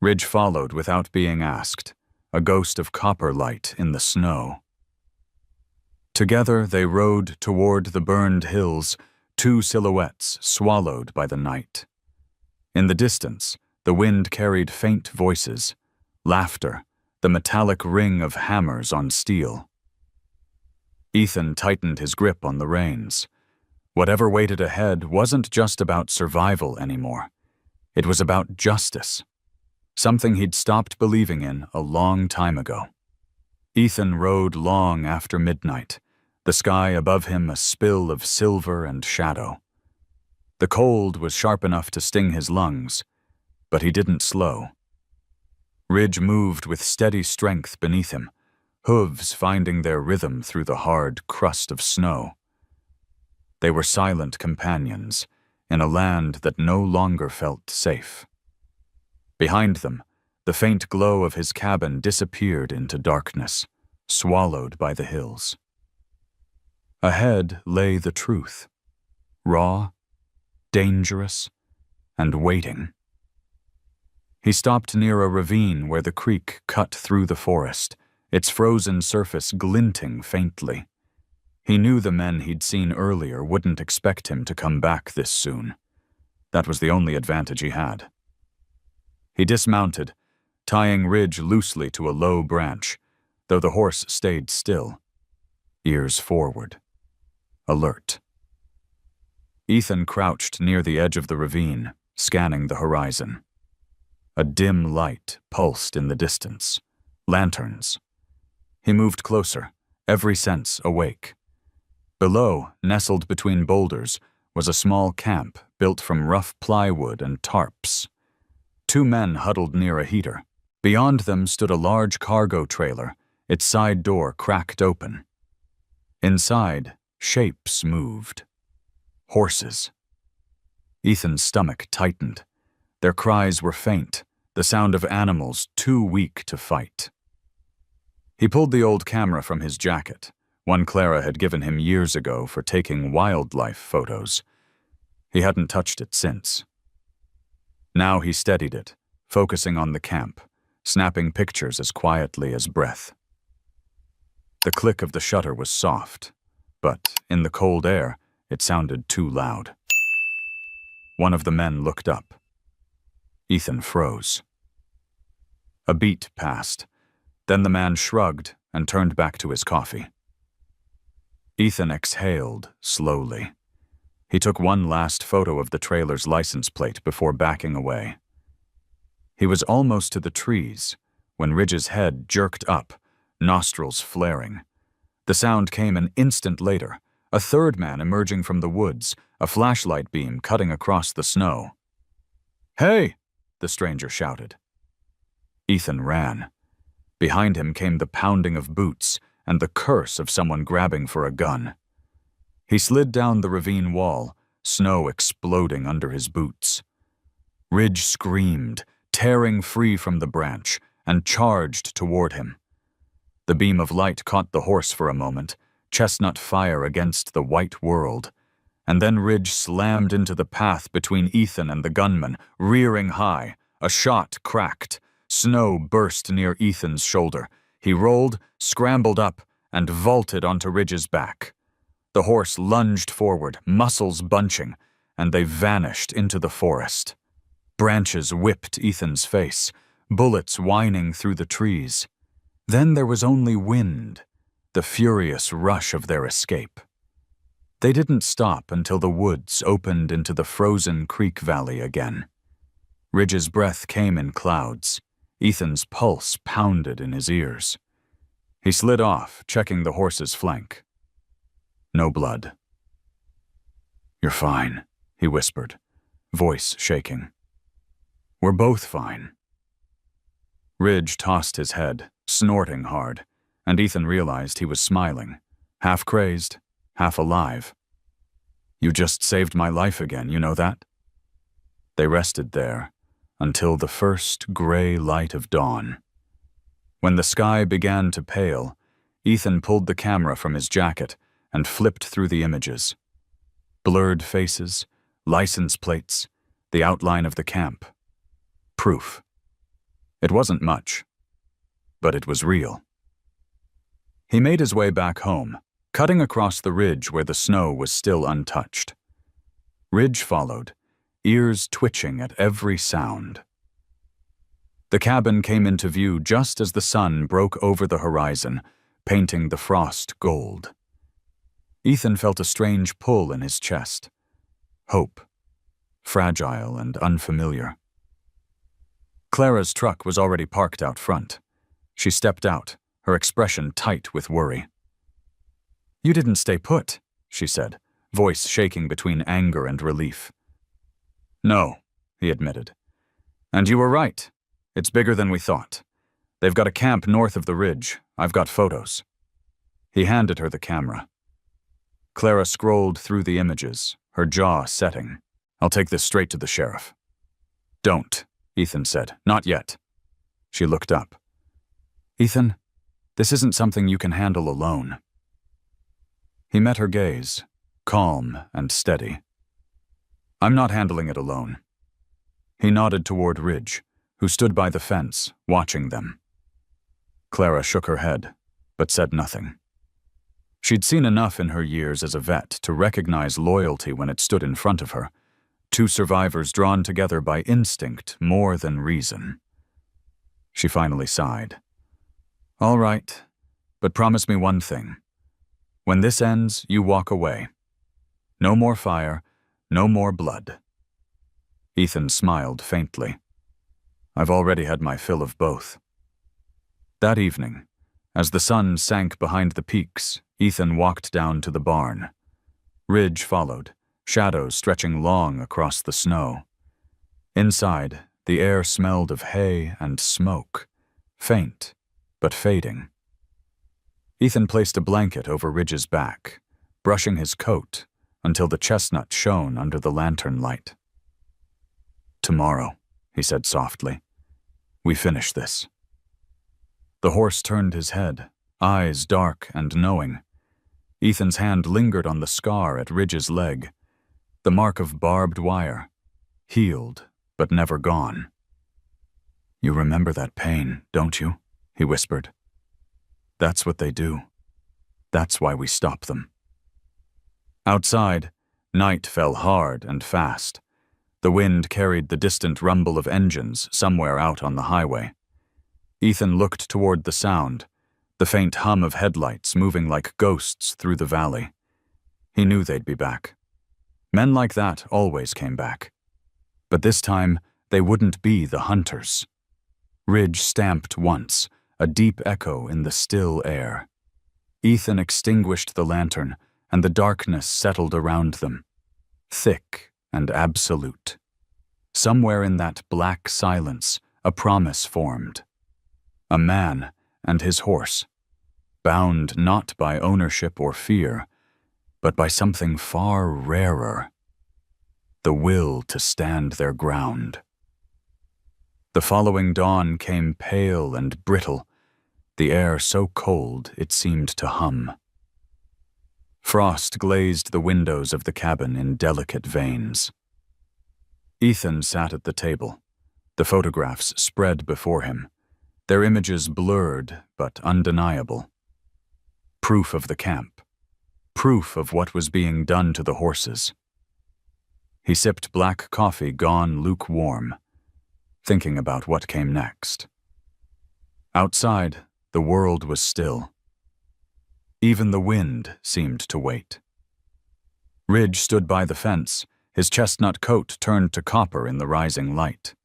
Ridge followed without being asked, a ghost of copper light in the snow. Together they rode toward the burned hills, two silhouettes swallowed by the night. In the distance, the wind carried faint voices, laughter, the metallic ring of hammers on steel. Ethan tightened his grip on the reins. Whatever waited ahead wasn't just about survival anymore. It was about justice, something he'd stopped believing in a long time ago. Ethan rode long after midnight, the sky above him a spill of silver and shadow. The cold was sharp enough to sting his lungs, but he didn't slow. Ridge moved with steady strength beneath him, hooves finding their rhythm through the hard crust of snow. They were silent companions in a land that no longer felt safe. Behind them, the faint glow of his cabin disappeared into darkness, swallowed by the hills. Ahead lay the truth, raw, dangerous, and waiting. He stopped near a ravine where the creek cut through the forest, its frozen surface glinting faintly. He knew the men he'd seen earlier wouldn't expect him to come back this soon. That was the only advantage he had. He dismounted, tying Ridge loosely to a low branch, though the horse stayed still, ears forward, alert. Ethan crouched near the edge of the ravine, scanning the horizon. A dim light pulsed in the distance. Lanterns. He moved closer, every sense awake. Below, nestled between boulders, was a small camp built from rough plywood and tarps. Two men huddled near a heater. Beyond them stood a large cargo trailer, its side door cracked open. Inside, shapes moved. Horses. Ethan's stomach tightened. Their cries were faint, the sound of animals too weak to fight. He pulled the old camera from his jacket, one Clara had given him years ago for taking wildlife photos. He hadn't touched it since. Now he steadied it, focusing on the camp, snapping pictures as quietly as breath. The click of the shutter was soft, but in the cold air, it sounded too loud. One of the men looked up. Ethan froze. A beat passed. Then the man shrugged and turned back to his coffee. Ethan exhaled slowly. He took one last photo of the trailer's license plate before backing away. He was almost to the trees when Ridge's head jerked up, nostrils flaring. The sound came an instant later, a third man emerging from the woods, a flashlight beam cutting across the snow. "Hey!" the stranger shouted. Ethan ran. Behind him came the pounding of boots and the curse of someone grabbing for a gun. He slid down the ravine wall, snow exploding under his boots. Ridge screamed, tearing free from the branch, and charged toward him. The beam of light caught the horse for a moment, chestnut fire against the white world, and then Ridge slammed into the path between Ethan and the gunman, rearing high. A shot cracked. Snow burst near Ethan's shoulder. He rolled, scrambled up, and vaulted onto Ridge's back. The horse lunged forward, muscles bunching, and they vanished into the forest. Branches whipped Ethan's face, bullets whining through the trees. Then there was only wind, the furious rush of their escape. They didn't stop until the woods opened into the frozen creek valley again. Ridge's breath came in clouds. Ethan's pulse pounded in his ears. He slid off, checking the horse's flank. No blood. "You're fine," he whispered, voice shaking. "We're both fine." Ridge tossed his head, snorting hard, and Ethan realized he was smiling, half crazed, half alive. "You just saved my life again, you know that?" They rested there until the first gray light of dawn. When the sky began to pale, Ethan pulled the camera from his jacket and flipped through the images. Blurred faces, license plates, the outline of the camp. Proof. It wasn't much, but it was real. He made his way back home, cutting across the ridge where the snow was still untouched. Ridge followed, ears twitching at every sound. The cabin came into view just as the sun broke over the horizon, painting the frost gold. Ethan felt a strange pull in his chest. Hope. Fragile and unfamiliar. Clara's truck was already parked out front. She stepped out, her expression tight with worry. "You didn't stay put," she said, voice shaking between anger and relief. "No," he admitted. "And you were right. It's bigger than we thought. They've got a camp north of the ridge. I've got photos." He handed her the camera. Clara scrolled through the images, her jaw setting. "I'll take this straight to the sheriff." "Don't," Ethan said. "Not yet." She looked up. "Ethan, this isn't something you can handle alone." He met her gaze, calm and steady. "I'm not handling it alone." He nodded toward Ridge, who stood by the fence, watching them. Clara shook her head, but said nothing. She'd seen enough in her years as a vet to recognize loyalty when it stood in front of her, two survivors drawn together by instinct more than reason. She finally sighed. "All right, but promise me one thing. When this ends, you walk away. No more fire, no more blood." Ethan smiled faintly. "I've already had my fill of both." That evening, as the sun sank behind the peaks, Ethan walked down to the barn. Ridge followed, shadows stretching long across the snow. Inside, the air smelled of hay and smoke, faint but fading. Ethan placed a blanket over Ridge's back, brushing his coat until the chestnut shone under the lantern light. "Tomorrow," he said softly, "we finish this." The horse turned his head, eyes dark and knowing. Ethan's hand lingered on the scar at Ridge's leg. The mark of barbed wire, healed but never gone. "You remember that pain, don't you?" he whispered. "That's what they do. That's why we stop them." Outside, night fell hard and fast. The wind carried the distant rumble of engines somewhere out on the highway. Ethan looked toward the sound, the faint hum of headlights moving like ghosts through the valley. He knew they'd be back. Men like that always came back. But this time, they wouldn't be the hunters. Ridge stamped once, a deep echo in the still air. Ethan extinguished the lantern, and the darkness settled around them, thick and absolute. Somewhere in that black silence, a promise formed. A man and his horse, bound not by ownership or fear, but by something far rarer: the will to stand their ground. The following dawn came pale and brittle, the air so cold it seemed to hum. Frost glazed the windows of the cabin in delicate veins. Ethan sat at the table, the photographs spread before him, their images blurred but undeniable. Proof of the camp, proof of what was being done to the horses. He sipped black coffee gone lukewarm, thinking about what came next. Outside, the world was still. Even the wind seemed to wait. Ridge stood by the fence, his chestnut coat turned to copper in the rising light.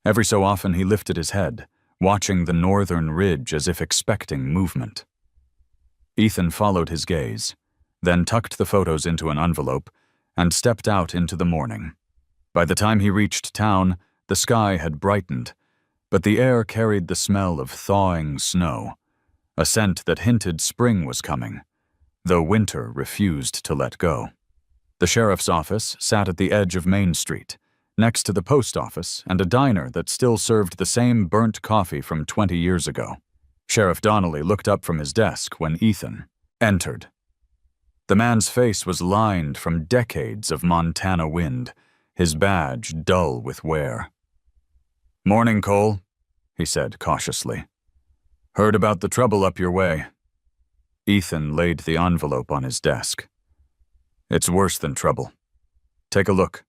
Every so often he lifted his head, watching the northern ridge as if expecting movement. Ethan followed his gaze, then tucked the photos into an envelope and stepped out into the morning. By the time he reached town, the sky had brightened, but the air carried the smell of thawing snow, a scent that hinted spring was coming, though winter refused to let go. The sheriff's office sat at the edge of Main Street, next to the post office and a diner that still served the same burnt coffee from 20 years ago. Sheriff Donnelly looked up from his desk when Ethan entered. The man's face was lined from decades of Montana wind, his badge dull with wear. "Morning, Cole," he said cautiously. "Heard about the trouble up your way." Ethan laid the envelope on his desk. "It's worse than trouble. Take a look."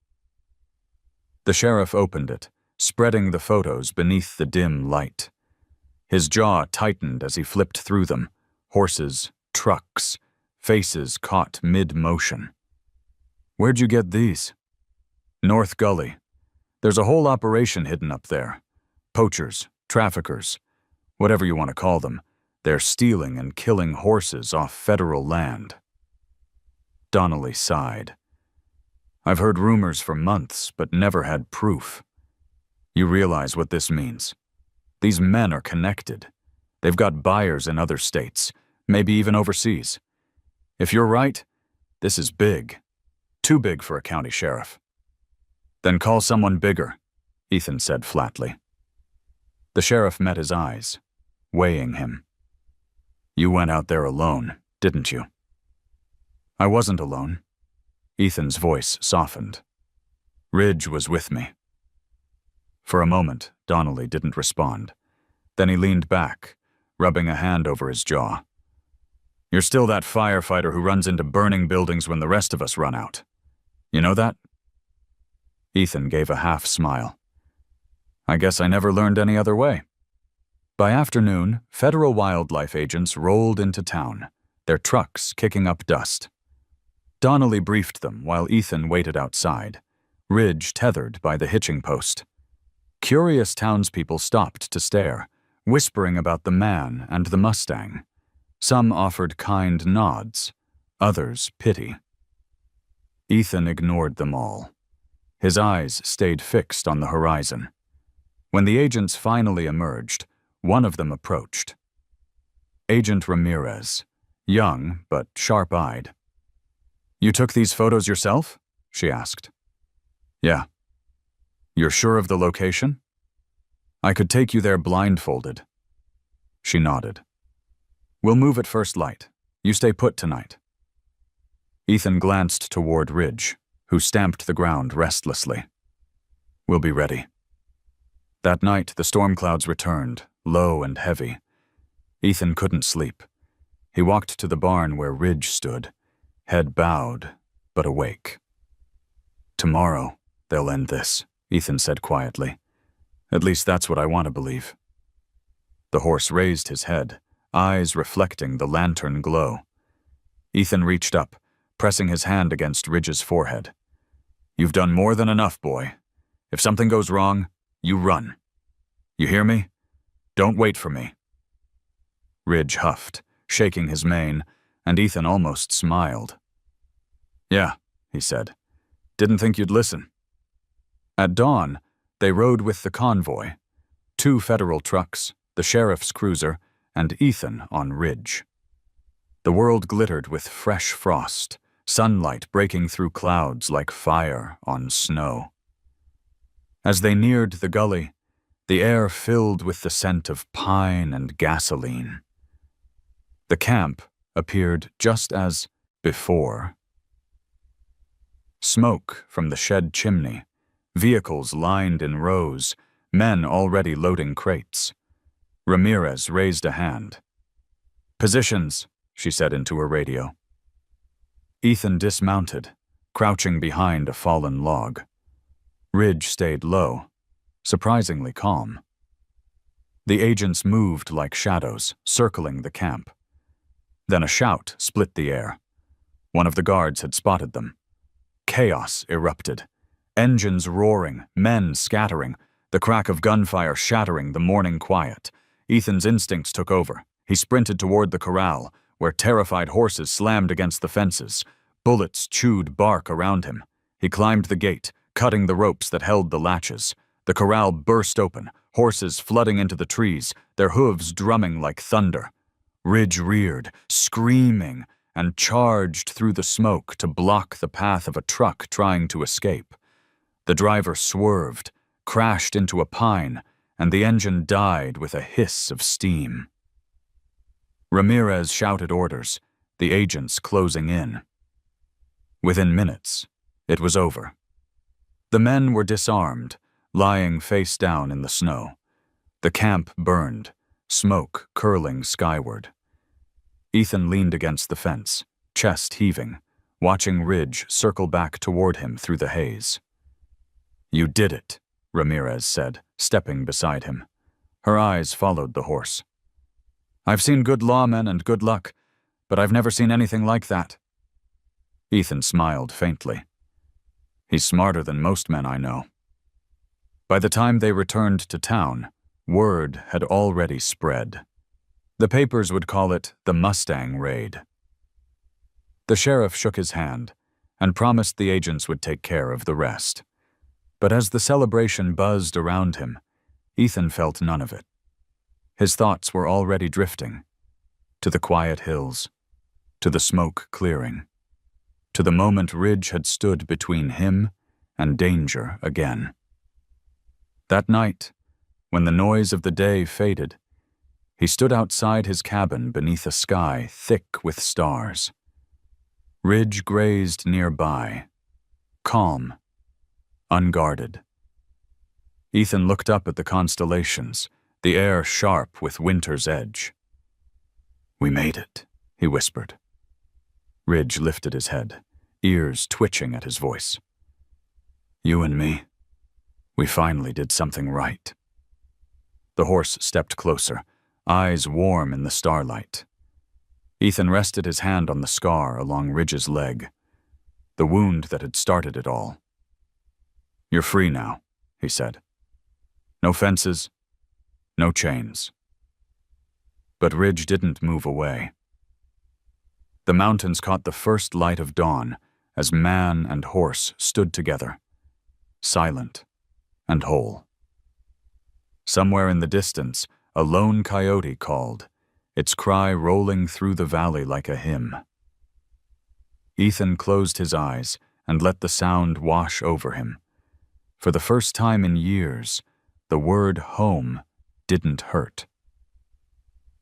The sheriff opened it, spreading the photos beneath the dim light. His jaw tightened as he flipped through them: horses, trucks, faces caught mid-motion. "Where'd you get these?" "North Gully. There's a whole operation hidden up there. Poachers, traffickers, whatever you want to call them. They're stealing and killing horses off federal land." Donnelly sighed. "I've heard rumors for months, but never had proof. You realize what this means? These men are connected. They've got buyers in other states, maybe even overseas. If you're right, this is big. Too big for a county sheriff." "Then call someone bigger," Ethan said flatly. The sheriff met his eyes, weighing him. "You went out there alone, didn't you?" "I wasn't alone." Ethan's voice softened. "Ridge was with me." For a moment, Donnelly didn't respond. Then he leaned back, rubbing a hand over his jaw. "You're still that firefighter who runs into burning buildings when the rest of us run out. You know that?" Ethan gave a half smile. "I guess I never learned any other way." By afternoon, federal wildlife agents rolled into town, their trucks kicking up dust. Donnelly briefed them while Ethan waited outside, Ridge tethered by the hitching post. Curious townspeople stopped to stare, whispering about the man and the Mustang. Some offered kind nods, others pity. Ethan ignored them all. His eyes stayed fixed on the horizon. When the agents finally emerged, one of them approached. Agent Ramirez, young but sharp-eyed. "You took these photos yourself?" she asked. "Yeah." "You're sure of the location?" "I could take you there blindfolded." She nodded. "We'll move at first light. You stay put tonight." Ethan glanced toward Ridge, who stamped the ground restlessly. "We'll be ready." That night, the storm clouds returned, low and heavy. Ethan couldn't sleep. He walked to the barn where Ridge stood, head bowed, but awake. "Tomorrow, they'll end this," Ethan said quietly. "At least that's what I want to believe." The horse raised his head, eyes reflecting the lantern glow. Ethan reached up, pressing his hand against Ridge's forehead. "You've done more than enough, boy. If something goes wrong, you run. You hear me? Don't wait for me." Ridge huffed, shaking his mane, and Ethan almost smiled. "Yeah," he said. "Didn't think you'd listen." At dawn, they rode with the convoy, 2 federal trucks, the sheriff's cruiser, and Ethan on Ridge. The world glittered with fresh frost, sunlight breaking through clouds like fire on snow. As they neared the gully, the air filled with the scent of pine and gasoline. The camp appeared just as before. Smoke from the shed chimney, vehicles lined in rows, men already loading crates. Ramirez raised a hand. "Positions," she said into her radio. Ethan dismounted, crouching behind a fallen log. Ridge stayed low, surprisingly calm. The agents moved like shadows, circling the camp. Then a shout split the air. One of the guards had spotted them. Chaos erupted. Engines roaring, men scattering, the crack of gunfire shattering the morning quiet. Ethan's instincts took over. He sprinted toward the corral, where terrified horses slammed against the fences. Bullets chewed bark around him. He climbed the gate, cutting the ropes that held the latches. The corral burst open, horses flooding into the trees, their hooves drumming like thunder. Ridge reared, screaming, and charged through the smoke to block the path of a truck trying to escape. The driver swerved, crashed into a pine, and the engine died with a hiss of steam. Ramirez shouted orders, the agents closing in. Within minutes, it was over. The men were disarmed, lying face down in the snow. The camp burned, smoke curling skyward. Ethan leaned against the fence, chest heaving, watching Ridge circle back toward him through the haze. "You did it," Ramirez said, stepping beside him. Her eyes followed the horse. "I've seen good lawmen and good luck, but I've never seen anything like that." Ethan smiled faintly. "He's smarter than most men I know." By the time they returned to town, word had already spread. The papers would call it the Mustang Raid. The sheriff shook his hand and promised the agents would take care of the rest. But as the celebration buzzed around him, Ethan felt none of it. His thoughts were already drifting, to the quiet hills, to the smoke clearing, to the moment Ridge had stood between him and danger again. That night, when the noise of the day faded, he stood outside his cabin beneath a sky thick with stars. Ridge grazed nearby, calm, unguarded. Ethan looked up at the constellations, the air sharp with winter's edge. "We made it," he whispered. Ridge lifted his head, ears twitching at his voice. "You and me, we finally did something right." The horse stepped closer, eyes warm in the starlight. Ethan rested his hand on the scar along Ridge's leg, the wound that had started it all. "You're free now," he said. "No fences, no chains." But Ridge didn't move away. The mountains caught the first light of dawn as man and horse stood together, silent and whole. Somewhere in the distance, a lone coyote called, its cry rolling through the valley like a hymn. Ethan closed his eyes and let the sound wash over him. For the first time in years, the word home didn't hurt.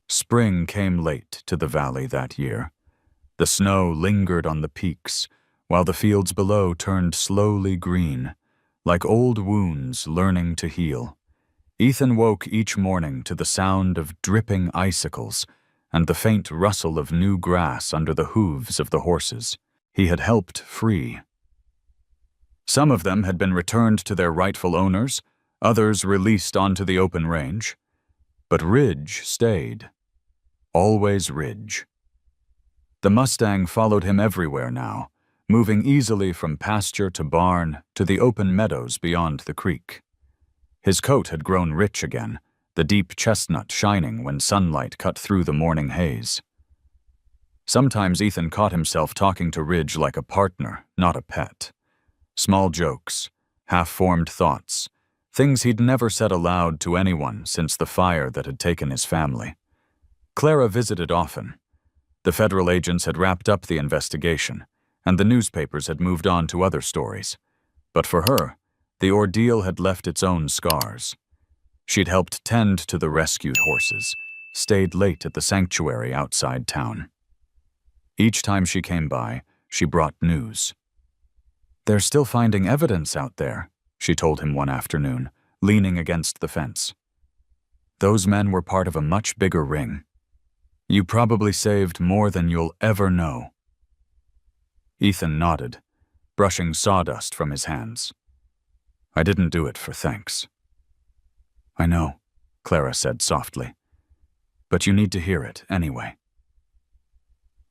Spring came late to the valley that year. The snow lingered on the peaks, while the fields below turned slowly green, like old wounds learning to heal. Ethan woke each morning to the sound of dripping icicles and the faint rustle of new grass under the hooves of the horses he had helped free. Some of them had been returned to their rightful owners, others released onto the open range. But Ridge stayed. Always Ridge. The Mustang followed him everywhere now, moving easily from pasture to barn to the open meadows beyond the creek. His coat had grown rich again, the deep chestnut shining when sunlight cut through the morning haze. Sometimes Ethan caught himself talking to Ridge like a partner, not a pet. Small jokes, half-formed thoughts, things he'd never said aloud to anyone since the fire that had taken his family. Clara visited often. The federal agents had wrapped up the investigation, and the newspapers had moved on to other stories. But for her, the ordeal had left its own scars. She'd helped tend to the rescued horses, stayed late at the sanctuary outside town. Each time she came by, she brought news. "They're still finding evidence out there," she told him one afternoon, leaning against the fence. "Those men were part of a much bigger ring. You probably saved more than you'll ever know." Ethan nodded, brushing sawdust from his hands. "I didn't do it for thanks." "I know," Clara said softly. "But you need to hear it anyway."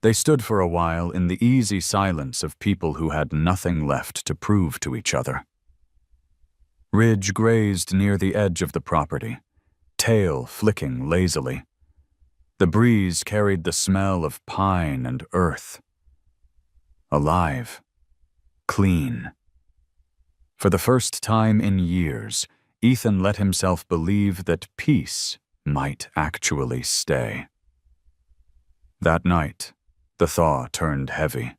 They stood for a while in the easy silence of people who had nothing left to prove to each other. Ridge grazed near the edge of the property, tail flicking lazily. The breeze carried the smell of pine and earth. Alive. Clean. For the first time in years, Ethan let himself believe that peace might actually stay. That night, the thaw turned heavy.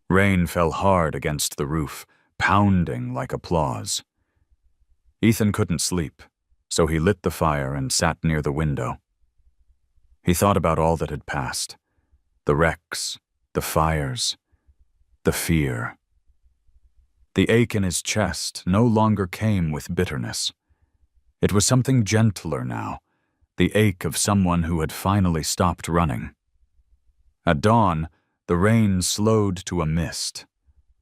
Rain fell hard against the roof, pounding like applause. Ethan couldn't sleep, so he lit the fire and sat near the window. He thought about all that had passed, the wrecks, the fires, the fear. The ache in his chest no longer came with bitterness. It was something gentler now, the ache of someone who had finally stopped running. At dawn, the rain slowed to a mist.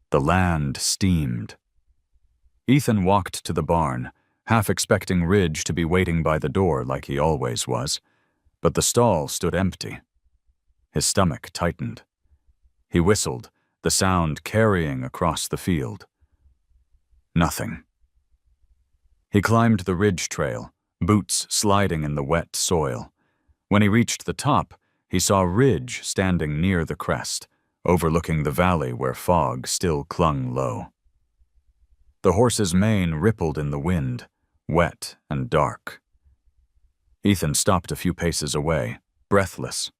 The land steamed. Ethan walked to the barn, half expecting Ridge to be waiting by the door like he always was, but the stall stood empty. His stomach tightened. He whistled, the sound carrying across the field. Nothing. He climbed the ridge trail, boots sliding in the wet soil. When he reached the top, he saw Ridge standing near the crest, overlooking the valley where fog still clung low. The horse's mane rippled in the wind, wet and dark. Ethan stopped a few paces away, breathless.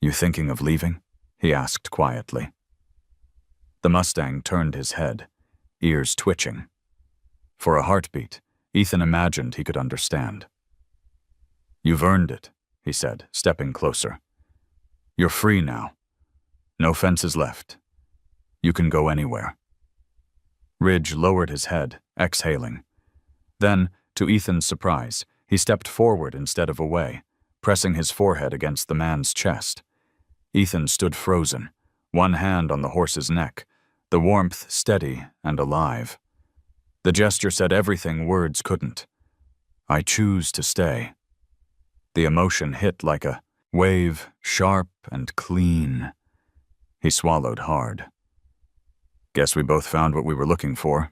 "You thinking of leaving?" he asked quietly. The Mustang turned his head, ears twitching. For a heartbeat, Ethan imagined he could understand. "You've earned it," he said, stepping closer. "You're free now. No fences left. You can go anywhere." Ridge lowered his head, exhaling. Then, to Ethan's surprise, he stepped forward instead of away, pressing his forehead against the man's chest. Ethan stood frozen, one hand on the horse's neck, the warmth steady and alive. The gesture said everything words couldn't. "I choose to stay." The emotion hit like a wave, sharp and clean. He swallowed hard. "Guess we both found what we were looking for."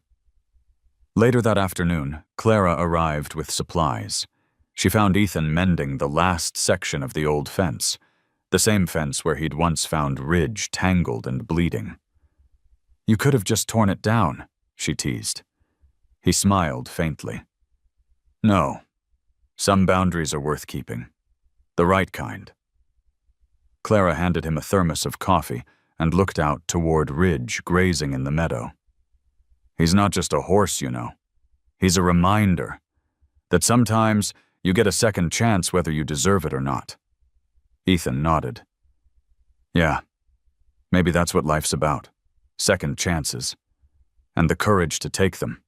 Later that afternoon, Clara arrived with supplies. She found Ethan mending the last section of the old fence, the same fence where he'd once found Ridge tangled and bleeding. "You could have just torn it down," she teased. He smiled faintly. "No. Some boundaries are worth keeping. The right kind." Clara handed him a thermos of coffee and looked out toward Ridge grazing in the meadow. "He's not just a horse, you know. He's a reminder that sometimes you get a second chance whether you deserve it or not." Ethan nodded. "Yeah, Maybe that's what life's about. Second chances. And the courage to take them.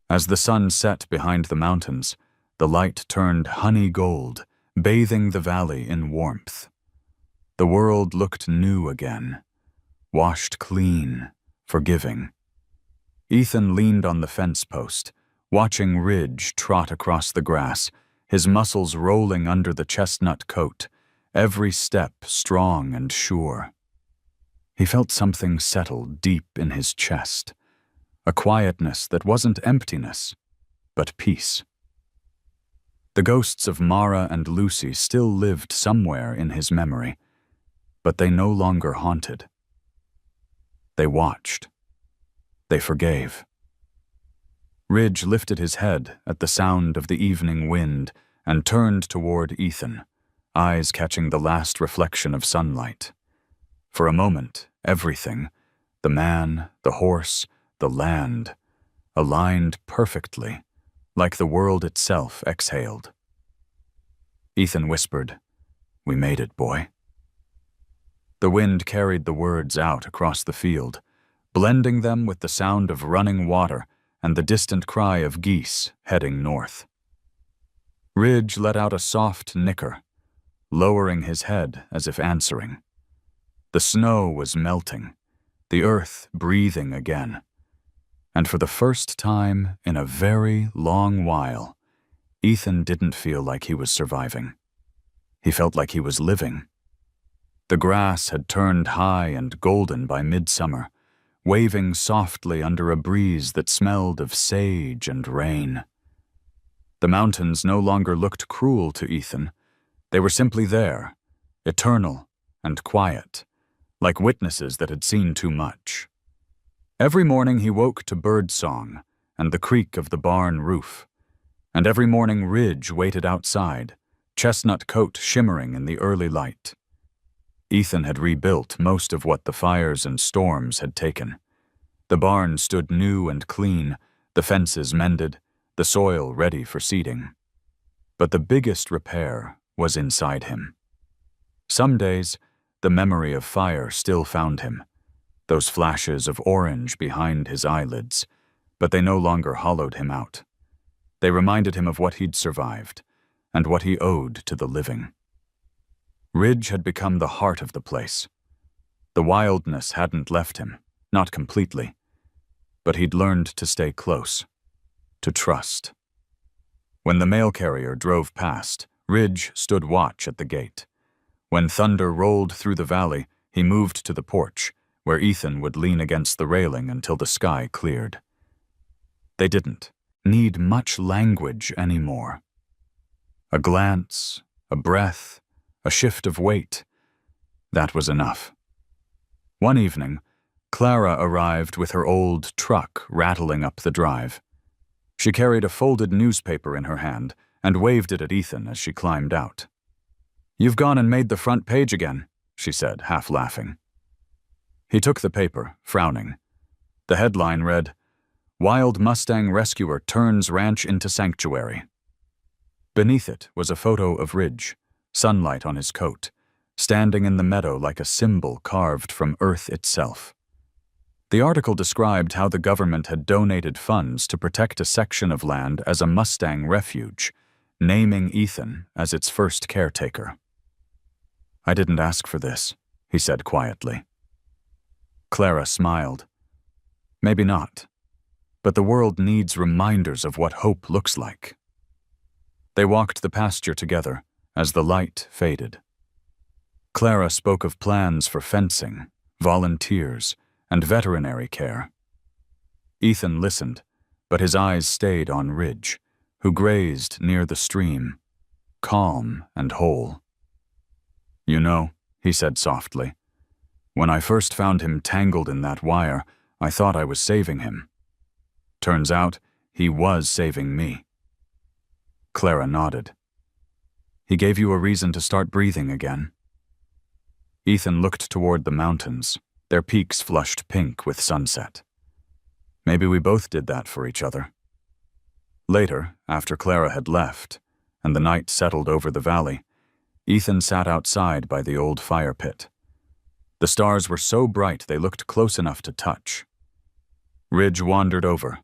As the sun set behind the mountains, the light turned honey gold, bathing the valley in warmth. The world looked new again, washed clean, forgiving. Ethan leaned on the fence post, watching Ridge trot across the grass, his muscles rolling under the chestnut coat, every step strong and sure. He felt something settle deep in his chest, a quietness that wasn't emptiness, but peace. The ghosts of Mara and Lucy still lived somewhere in his memory, but they no longer haunted. They watched. They forgave. Ridge lifted his head at the sound of the evening wind and turned toward Ethan, eyes catching the last reflection of sunlight. For a moment, everything, the man, the horse, the land, aligned perfectly, like the world itself exhaled. Ethan whispered, "We made it, boy." The wind carried the words out across the field, blending them with the sound of running water and the distant cry of geese heading north. Ridge let out a soft nicker, lowering his head as if answering. The snow was melting, the earth breathing again. And for the first time in a very long while, Ethan didn't feel like he was surviving. He felt like he was living. The grass had turned high and golden by midsummer, waving softly under a breeze that smelled of sage and rain. The mountains no longer looked cruel to Ethan. They were simply there, eternal and quiet, like witnesses that had seen too much. Every morning he woke to birdsong and the creak of the barn roof, and every morning Ridge waited outside, chestnut coat shimmering in the early light. Ethan had rebuilt most of what the fires and storms had taken. The barn stood new and clean, the fences mended, the soil ready for seeding. But the biggest repair was inside him. Some days, the memory of fire still found him, those flashes of orange behind his eyelids, but they no longer hollowed him out. They reminded him of what he'd survived, and what he owed to the living. Ridge had become the heart of the place. The wildness hadn't left him, not completely, but he'd learned to stay close, to trust. When the mail carrier drove past, Ridge stood watch at the gate. When thunder rolled through the valley, he moved to the porch, where Ethan would lean against the railing until the sky cleared. They didn't need much language anymore. A glance, a breath, a shift of weight. That was enough. One evening, Clara arrived with her old truck rattling up the drive. She carried a folded newspaper in her hand and waved it at Ethan as she climbed out. "You've gone and made the front page again," she said, half laughing. He took the paper, frowning. The headline read, "Wild Mustang Rescuer Turns Ranch into Sanctuary." Beneath it was a photo of Ridge, sunlight on his coat, standing in the meadow like a symbol carved from earth itself. The article described how the government had donated funds to protect a section of land as a Mustang refuge, naming Ethan as its first caretaker. "I didn't ask for this," he said quietly. Clara smiled. "Maybe not, but the world needs reminders of what hope looks like." They walked the pasture together as the light faded. Clara spoke of plans for fencing, volunteers, and veterinary care. Ethan listened, but his eyes stayed on Ridge, who grazed near the stream, calm and whole. "You know," he said softly, "when I first found him tangled in that wire, I thought I was saving him. Turns out, he was saving me." Clara nodded. "He gave you a reason to start breathing again." Ethan looked toward the mountains, their peaks flushed pink with sunset. "Maybe we both did that for each other." Later, after Clara had left, and the night settled over the valley, Ethan sat outside by the old fire pit. The stars were so bright they looked close enough to touch. Ridge wandered over,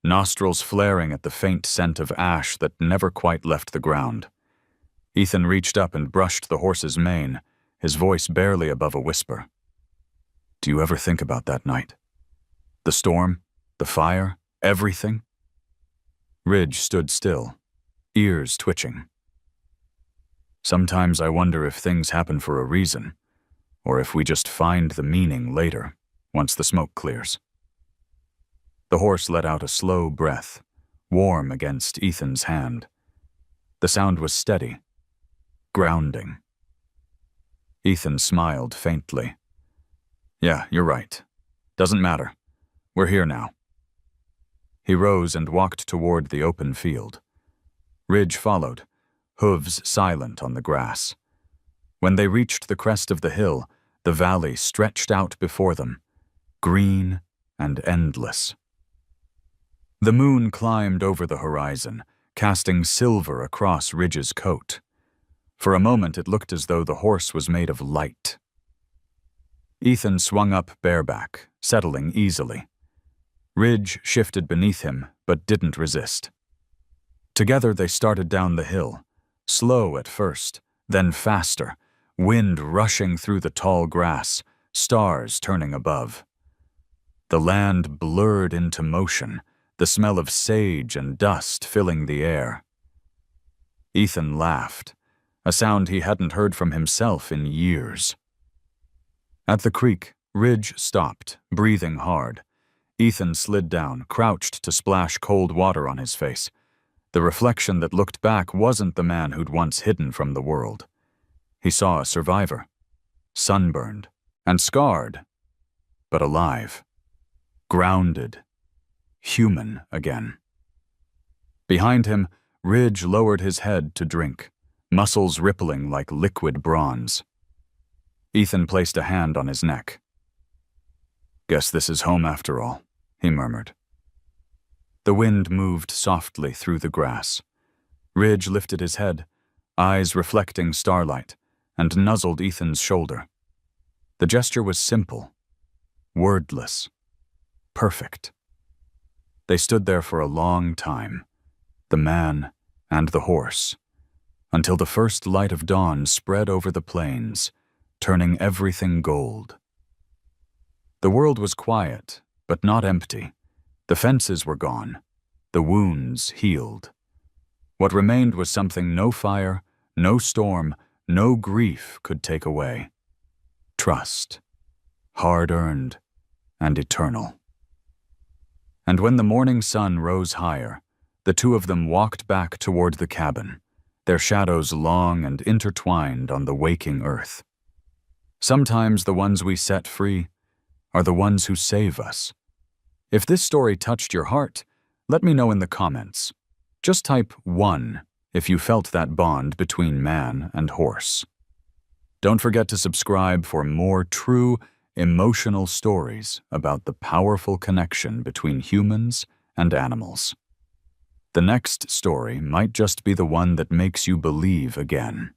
nostrils flaring at the faint scent of ash that never quite left the ground. Ethan reached up and brushed the horse's mane, his voice barely above a whisper. "Do you ever think about that night? The storm, the fire, everything?" Ridge stood still, ears twitching. "Sometimes I wonder if things happen for a reason, or if we just find the meaning later, once the smoke clears." The horse let out a slow breath, warm against Ethan's hand. The sound was steady, grounding. Ethan smiled faintly. "Yeah, you're right. Doesn't matter. We're here now." He rose and walked toward the open field. Ridge followed, hooves silent on the grass. When they reached the crest of the hill, the valley stretched out before them, green and endless. The moon climbed over the horizon, casting silver across Ridge's coat. For a moment it looked as though the horse was made of light. Ethan swung up bareback, settling easily. Ridge shifted beneath him, but didn't resist. Together they started down the hill, slow at first, then faster, wind rushing through the tall grass, stars turning above. The land blurred into motion, the smell of sage and dust filling the air. Ethan laughed, a sound he hadn't heard from himself in years. At the creek, Ridge stopped, breathing hard. Ethan slid down, crouched to splash cold water on his face. The reflection that looked back wasn't the man who'd once hidden from the world. He saw a survivor, sunburned and scarred, but alive, grounded, human again. Behind him, Ridge lowered his head to drink, muscles rippling like liquid bronze. Ethan placed a hand on his neck. "Guess this is home after all," he murmured. The wind moved softly through the grass. Ridge lifted his head, eyes reflecting starlight, and nuzzled Ethan's shoulder. The gesture was simple, wordless, perfect. They stood there for a long time, the man and the horse, until the first light of dawn spread over the plains, turning everything gold. The world was quiet, but not empty. The fences were gone, the wounds healed. What remained was something no fire, no storm, no grief could take away. Trust, hard-earned and eternal. And when the morning sun rose higher, the two of them walked back toward the cabin, their shadows long and intertwined on the waking earth. Sometimes the ones we set free are the ones who save us. If this story touched your heart, let me know in the comments. Just type 1 if you felt that bond between man and horse. Don't forget to subscribe for more true, emotional stories about the powerful connection between humans and animals. The next story might just be the one that makes you believe again.